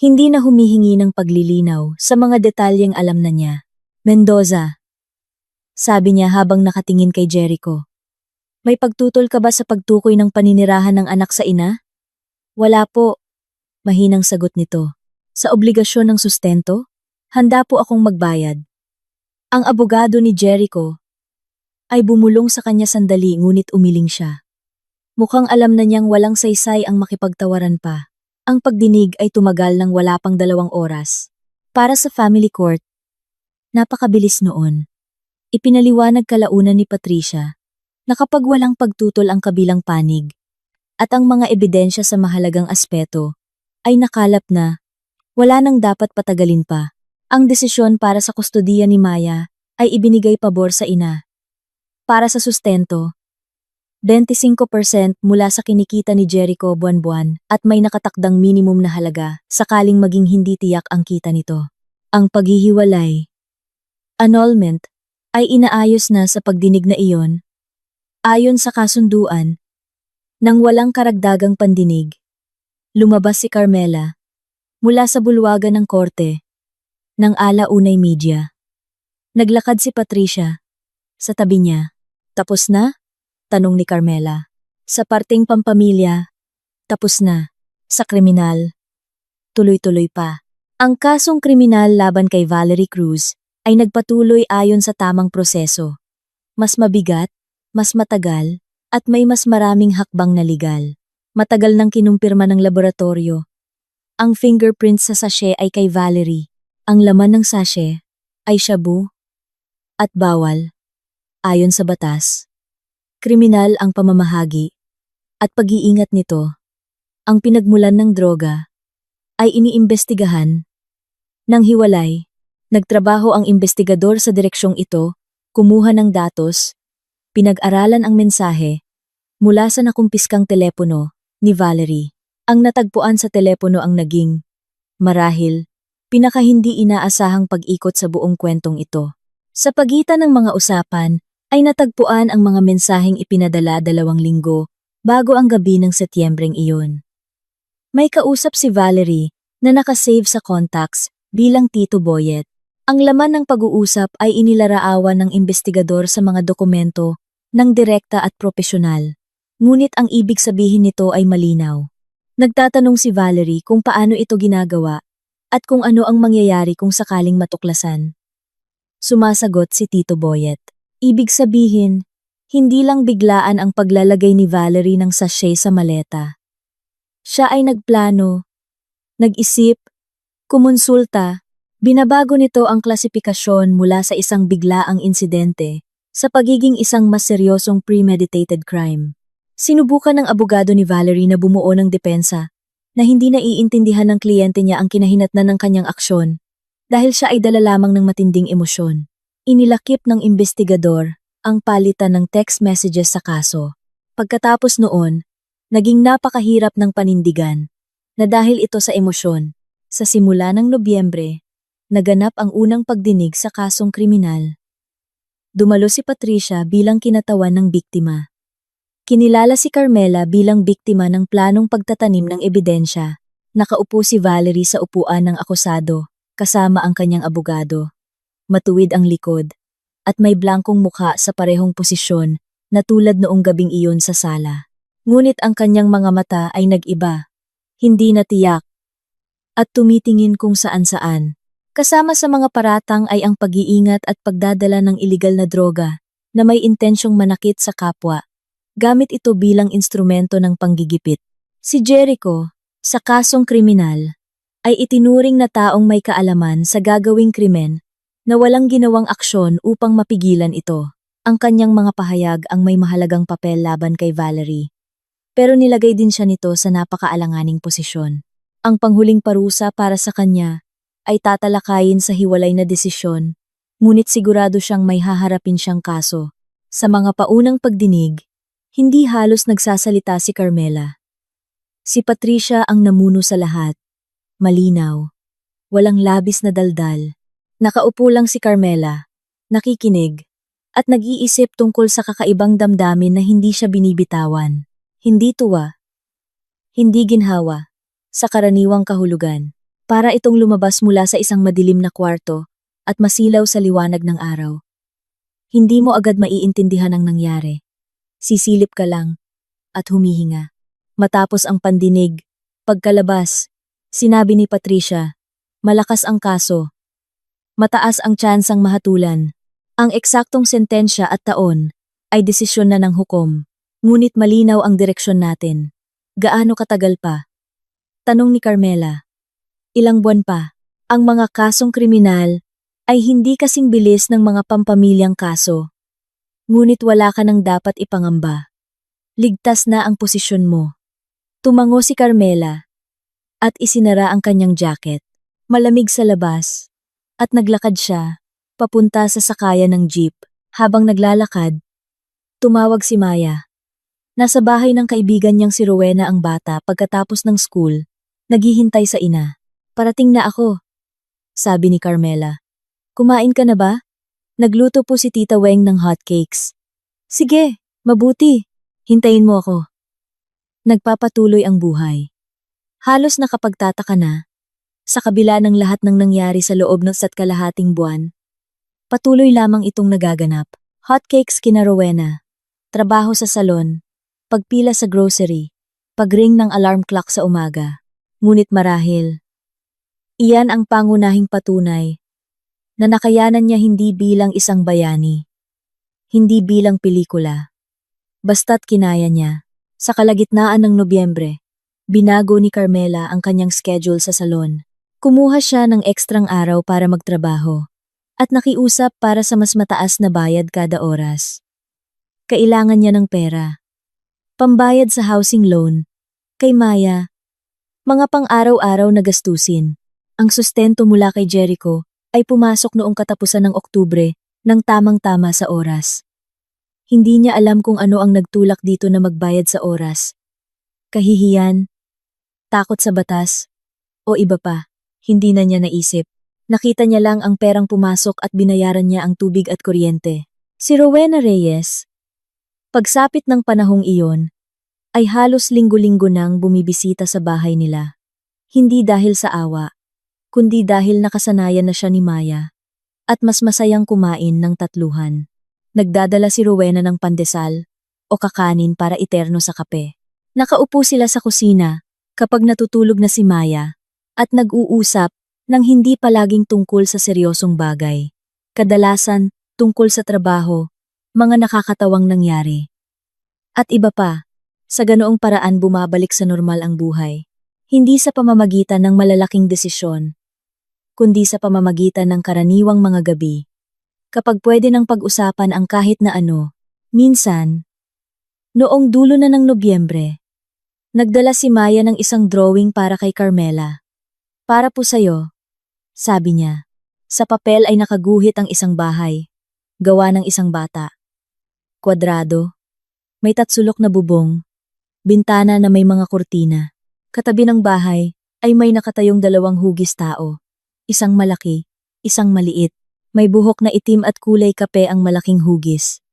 S1: Hindi na humihingi ng paglilinaw sa mga detalyeng alam na niya. Mendoza, sabi niya habang nakatingin kay Jericho. May pagtutol ka ba sa pagtukoy ng paninirahan ng anak sa ina? Wala po, mahinang sagot nito. Sa obligasyon ng sustento, handa po akong magbayad. Ang abogado ni Jericho ay bumulong sa kanya sandali ngunit umiling siya. Mukhang alam na niyang walang saysay ang makipagtawaran pa. Ang pagdinig ay tumagal ng wala pang 2 oras. Para sa family court, napakabilis noon. Ipinaliwanag kalaunan ni Patricia na kapag walang pagtutol ang kabilang panig at ang mga ebidensya sa mahalagang aspeto ay nakalap na, wala nang dapat patagalin pa. Ang desisyon para sa kustodiya ni Maya ay ibinigay pabor sa ina. Para sa sustento, 25% mula sa kinikita ni Jericho buwan-buwan at may nakatakdang minimum na halaga sakaling maging hindi tiyak ang kita nito. Ang paghihiwalay, annulment, ay inaayos na sa pagdinig na iyon. Ayon sa kasunduan, nang walang karagdagang pandinig, lumabas si Carmela mula sa bulwagan ng korte ng alaunay media. Naglakad si Patricia sa tabi niya. Tapos na? Tanong ni Carmela. Sa parting pampamilya, tapos na. Sa kriminal, tuloy-tuloy pa. Ang kasong kriminal laban kay Valerie Cruz ay nagpatuloy ayon sa tamang proseso. Mas mabigat, mas matagal, at may mas maraming hakbang na legal. Matagal nang kinumpirma ng laboratorio. Ang fingerprints sa sachet ay kay Valerie. Ang laman ng sachet ay shabu at bawal. Ayon sa batas, kriminal ang pamamahagi at pag-iingat nito. Ang pinagmulan ng droga ay iniimbestigahan. Nang hiwalay, nagtrabaho ang investigador sa direksyong ito, kumuha ng datos, pinag-aralan ang mensahe mula sa nakumpiskang telepono ni Valerie. Ang natagpuan sa telepono ang naging, marahil, pinaka hindi inaasahang pag-ikot sa buong kwentong ito. Sa pagitan ng mga usapan, ay natagpuan ang mga mensaheng ipinadala 2 linggo bago ang gabi ng Setyembreng iyon. May kausap si Valerie na nakasave sa contacts bilang Tito Boyet. Ang laman ng pag-uusap ay inilaraawan ng investigador sa mga dokumento ng direkta at propesyonal. Ngunit ang ibig sabihin nito ay malinaw. Nagtatanong si Valerie kung paano ito ginagawa at kung ano ang mangyayari kung sakaling matuklasan. Sumasagot si Tito Boyet. Ibig sabihin, hindi lang biglaan ang paglalagay ni Valerie ng sachet sa maleta. Siya ay nagplano, nag-isip, kumonsulta, binabago nito ang klasifikasyon mula sa isang biglaang insidente sa pagiging isang mas seryosong premeditated crime. Sinubukan ng abogado ni Valerie na bumuo ng depensa na hindi naiintindihan ng kliyente niya ang kinahinatnan ng kanyang aksyon dahil siya ay dala lamang ng matinding emosyon. Inilakip ng investigador ang palitan ng text messages sa kaso. Pagkatapos noon, naging napakahirap ng panindigan na dahil ito sa emosyon. Sa simula ng Nobyembre, naganap ang unang pagdinig sa kasong kriminal. Dumalo si Patricia bilang kinatawan ng biktima. Kinilala si Carmela bilang biktima ng planong pagtatanim ng ebidensya. Nakaupo si Valerie sa upuan ng akusado, kasama ang kanyang abogado. Matuwid ang likod, at may blankong mukha sa parehong posisyon na tulad noong gabing iyon sa sala. Ngunit ang kanyang mga mata ay nag-iba. hindi natiyak, at tumitingin kung saan-saan. Kasama sa mga paratang ay ang pag-iingat at pagdadala ng iligal na droga na may intensyong manakit sa kapwa. Gamit ito bilang instrumento ng panggigipit. Si Jericho, sa kasong kriminal, ay itinuring na taong may kaalaman sa gagawing krimen na walang ginawang aksyon upang mapigilan ito. Ang kanyang mga pahayag ang may mahalagang papel laban kay Valerie. Pero nilagay din siya nito sa napakaalanganing posisyon. Ang panghuling parusa para sa kanya ay tatalakayin sa hiwalay na desisyon, ngunit sigurado siyang may haharapin siyang kaso. Sa mga paunang pagdinig, hindi halos nagsasalita si Carmela. Si Patricia ang namuno sa lahat. Malinaw. Walang labis na daldal. Nakaupo lang si Carmela, nakikinig, at nag-iisip tungkol sa kakaibang damdamin na hindi siya binibitawan. Hindi tuwa. Hindi ginhawa. Sa karaniwang kahulugan. Para itong lumabas mula sa isang madilim na kwarto at masilaw sa liwanag ng araw. Hindi mo agad maiintindihan ang nangyari. Sisilip ka lang at humihinga. Matapos ang pandinig, pagkalabas, sinabi ni Patricia, malakas ang kaso. Mataas ang tsansang mahatulan. Ang eksaktong sentensya at taon ay desisyon na ng hukom. Ngunit malinaw ang direksyon natin. Gaano katagal pa? Tanong ni Carmela. Ilang buwan pa. Ang mga kasong kriminal ay hindi kasing bilis ng mga pampamilyang kaso. Ngunit wala ka nang dapat ipangamba. Ligtas na ang posisyon mo. Tumango si Carmela at isinara ang kanyang jacket. Malamig sa labas at naglakad siya papunta sa sakayan ng jeep. Habang naglalakad, tumawag si Maya. Nasa bahay ng kaibigan niyang si Rowena ang bata pagkatapos ng school. Naghihintay sa ina. Parating na ako, sabi ni Carmela. Kumain ka na ba? Nagluto po si Tita Weng ng hotcakes. Sige, mabuti. Hintayin mo ako. Nagpapatuloy ang buhay. Halos nakapagtataka na. Sa kabila ng lahat ng nangyari sa loob ng 1.5 buwan, patuloy lamang itong nagaganap. Hotcakes kina Rowena. Trabaho sa salon. Pagpila sa grocery. Pagring ng alarm clock sa umaga. Ngunit marahil, iyan ang pangunahing patunay na nakayanan niya hindi bilang isang bayani, hindi bilang pelikula. Basta't kinaya niya. Sa kalagitnaan ng Nobyembre, binago ni Carmela ang kanyang schedule sa salon. Kumuha siya ng ekstrang araw para magtrabaho at nakiusap para sa mas mataas na bayad kada oras. Kailangan niya ng pera. Pambayad sa housing loan, kay Maya, mga pang-araw-araw na gastusin. Ang sustento mula kay Jericho ay pumasok noong katapusan ng Oktubre nang tamang-tama sa oras. Hindi niya alam kung ano ang nagtulak dito na magbayad sa oras. Kahihiyan, takot sa batas, o iba pa, hindi na niya naisip. Nakita niya lang ang perang pumasok at binayaran niya ang tubig at kuryente. Si Rowena Reyes, pagsapit ng panahong iyon, ay halos linggo-linggo nang bumibisita sa bahay nila. Hindi dahil sa awa, kundi dahil nakasanayan na siya ni Maya at mas masayang kumain ng tatluhan. Nagdadala si Rowena ng pandesal o kakanin para iterno sa kape. Nakaupo sila sa kusina kapag natutulog na si Maya at nag-uusap ng hindi palaging tungkol sa seryosong bagay. Kadalasan tungkol sa trabaho, mga nakakatawang nangyari. At iba pa, sa ganoong paraan bumabalik sa normal ang buhay. Hindi sa pamamagitan ng malalaking desisyon, kundi sa pamamagitan ng karaniwang mga gabi. Kapag pwede nang pag-usapan ang kahit na ano, minsan, noong dulo na ng Nobyembre, nagdala si Maya ng isang drawing para kay Carmela. Para po sa'yo, sabi niya. Sa papel ay nakaguhit ang isang bahay, gawa ng isang bata. Kwadrado, may tatsulok na bubong, bintana na may mga kurtina. Katabi ng bahay ay may nakatayong 2 hugis tao. Isang malaki, isang maliit. May buhok na itim at kulay kape ang malaking hugis.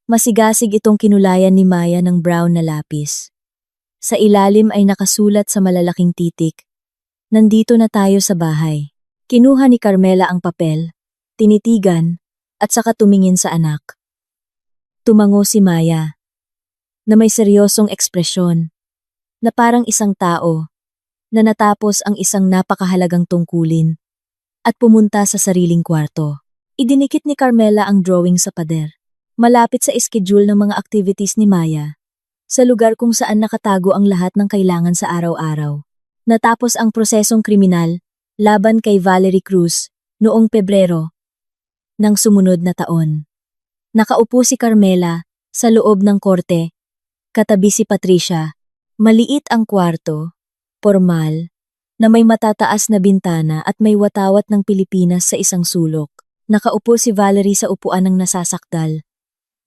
S1: Masigasig itong kinulayan ni Maya ng brown na lapis. Sa ilalim ay nakasulat sa malalaking titik, "Nandito na tayo sa bahay." Kinuha ni Carmela ang papel, tinitigan, at saka tumingin sa anak. Tumango si Maya, na may seryosong ekspresyon, na parang isang tao na natapos ang isang napakahalagang tungkulin at pumunta sa sariling kwarto. Idinikit ni Carmela ang drawing sa pader, malapit sa schedule ng mga activities ni Maya, sa lugar kung saan nakatago ang lahat ng kailangan sa araw-araw. Natapos ang prosesong kriminal laban kay Valerie Cruz noong Pebrero ng sumunod na taon. Nakaupo si Carmela sa loob ng korte, katabi si Patricia. Maliit ang kwarto, formal, na may matataas na bintana at may watawat ng Pilipinas sa isang sulok. Nakaupo si Valerie sa upuan ng nasasakdal,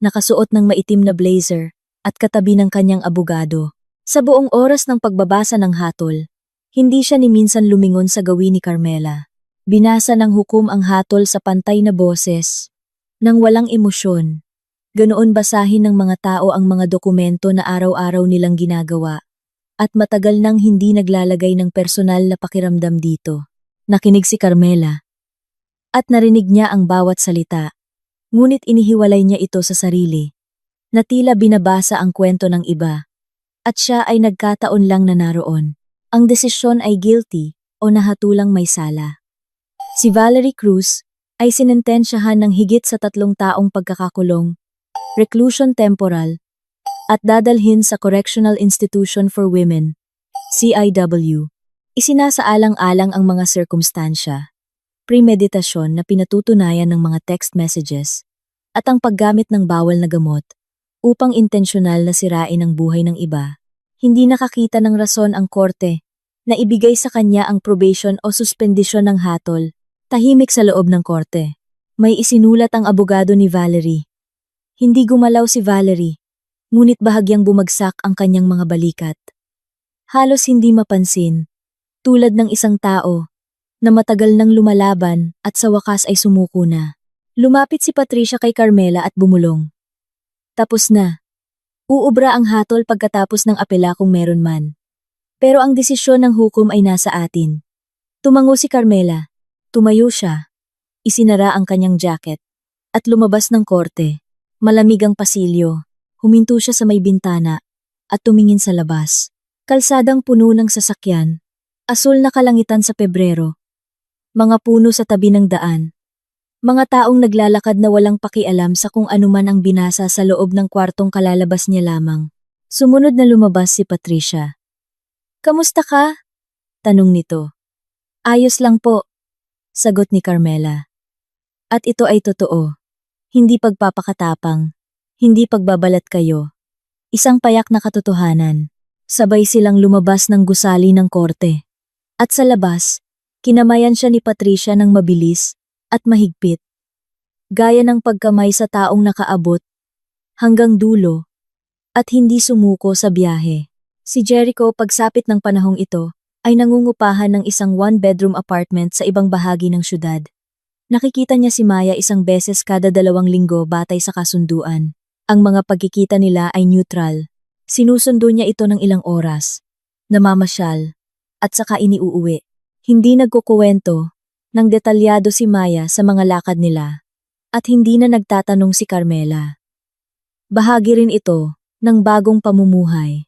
S1: nakasuot ng maitim na blazer at katabi ng kanyang abogado. Sa buong oras ng pagbabasa ng hatol, hindi siya ni minsan lumingon sa gawin ni Carmela. Binasa ng hukom ang hatol sa pantay na boses, nang walang emosyon. Ganoon basahin ng mga tao ang mga dokumento na araw-araw nilang ginagawa, at matagal nang hindi naglalagay ng personal na pakiramdam dito. Nakinig si Carmela, at narinig niya ang bawat salita, ngunit inihiwalay niya ito sa sarili, na tila binabasa ang kwento ng iba, at siya ay nagkataon lang na naroon. Ang desisyon ay guilty o nahatulang may sala. Si Valerie Cruz ay sinentensyahan ng higit sa 3 taong pagkakakulong, reclusion temporal, at dadalhin sa Correctional Institution for Women, CIW. Isinasaalang-alang ang mga sirkumstansya, premeditasyon na pinatutunayan ng mga text messages, at ang paggamit ng bawal na gamot upang intensyonal na sirain ang buhay ng iba. Hindi nakakita ng rason ang korte na ibigay sa kanya ang probation o suspendisyon ng hatol. Tahimik sa loob ng korte. May isinulat ang abogado ni Valerie. Hindi gumalaw si Valerie, ngunit bahagyang bumagsak ang kanyang mga balikat. Halos hindi mapansin, tulad ng isang tao na matagal nang lumalaban at sa wakas ay sumuko na. Lumapit si Patricia kay Carmela at bumulong. Tapos na. Uubra ang hatol pagkatapos ng apela kung meron man. Pero ang desisyon ng hukom ay nasa atin. Tumango si Carmela. Tumayo siya. Isinara ang kanyang jacket at lumabas ng korte. Malamig ang pasilyo, huminto siya sa may bintana at tumingin sa labas. Kalsadang puno ng sasakyan, asul na kalangitan sa Pebrero, mga puno sa tabi ng daan, mga taong naglalakad na walang pakialam sa kung anuman ang binasa sa loob ng kwartong kalalabas niya lamang. Sumunod na lumabas si Patricia. "Kamusta ka?" tanong nito. "Ayos lang po," sagot ni Carmela. At ito ay totoo. Hindi pagpapakatapang, hindi pagbabalat kayo. Isang payak na katotohanan. Sabay silang lumabas ng gusali ng korte. At sa labas, kinamayan siya ni Patricia ng mabilis at mahigpit. Gaya ng pagkamay sa taong nakaabot, hanggang dulo, at hindi sumuko sa biyahe. Si Jericho pagsapit ng panahong ito, ay nangungupahan ng isang one-bedroom apartment sa ibang bahagi ng syudad. Nakikita niya si Maya isang beses kada 2 linggo batay sa kasunduan. Ang mga pagkikita nila ay neutral. Sinusundo niya ito ng ilang oras, namamasyal, at saka iniuuwi. Hindi nagkukuwento ng detalyado si Maya sa mga lakad nila, at hindi na nagtatanong si Carmela. Bahagi rin ito ng bagong pamumuhay.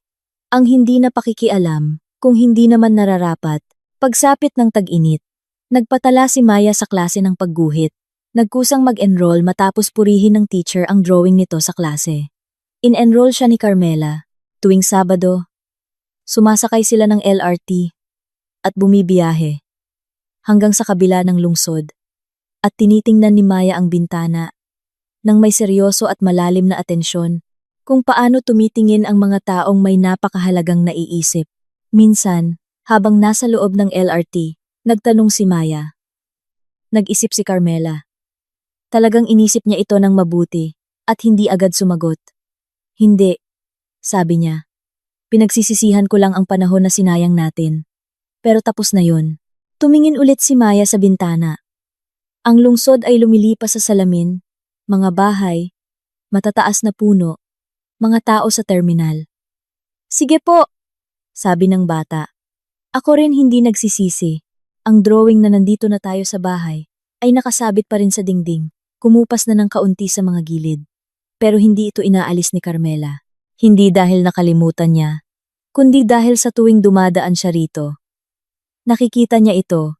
S1: Ang hindi na pakikialam kung hindi naman nararapat. Pagsapit ng tag-init, nagpatala si Maya sa klase ng pagguhit. Nagkusang mag-enroll matapos purihin ng teacher ang drawing nito sa klase. In-enroll siya ni Carmela. Tuwing Sabado, sumasakay sila ng LRT at bumibiyahe hanggang sa kabila ng lungsod. At tinitingnan ni Maya ang bintana nang may seryoso at malalim na atensyon kung paano tumitingin ang mga taong may napakahalagang naiisip. Minsan, habang nasa loob ng LRT, nagtanong si Maya. Nag-isip si Carmela. Talagang inisip niya ito ng mabuti at hindi agad sumagot. "Hindi," sabi niya. "Pinagsisisihan ko lang ang panahon na sinayang natin. Pero tapos na yon." Tumingin ulit si Maya sa bintana. Ang lungsod ay lumilipas sa salamin, mga bahay, matataas na puno, mga tao sa terminal. "Sige po," sabi ng bata. Ako rin hindi nagsisisi. Ang drawing na nandito na tayo sa bahay ay nakasabit pa rin sa dingding, kumupas na ng kaunti sa mga gilid. Pero hindi ito inaalis ni Carmela. Hindi dahil nakalimutan niya, kundi dahil sa tuwing dumadaan siya rito, Nakikita niya ito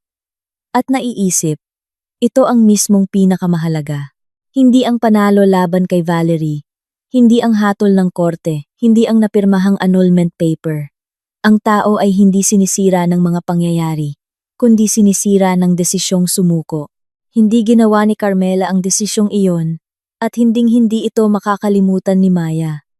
S1: at naiisip, ito ang mismong pinakamahalaga. Hindi ang panalo laban kay Valerie, hindi ang hatol ng korte, hindi ang napirmahang annulment paper. Ang tao ay hindi sinisira ng mga pangyayari, kundi sinisira ng desisyong sumuko. Hindi ginawa ni Carmela ang desisyong iyon, at hinding-hindi ito makakalimutan ni Maya.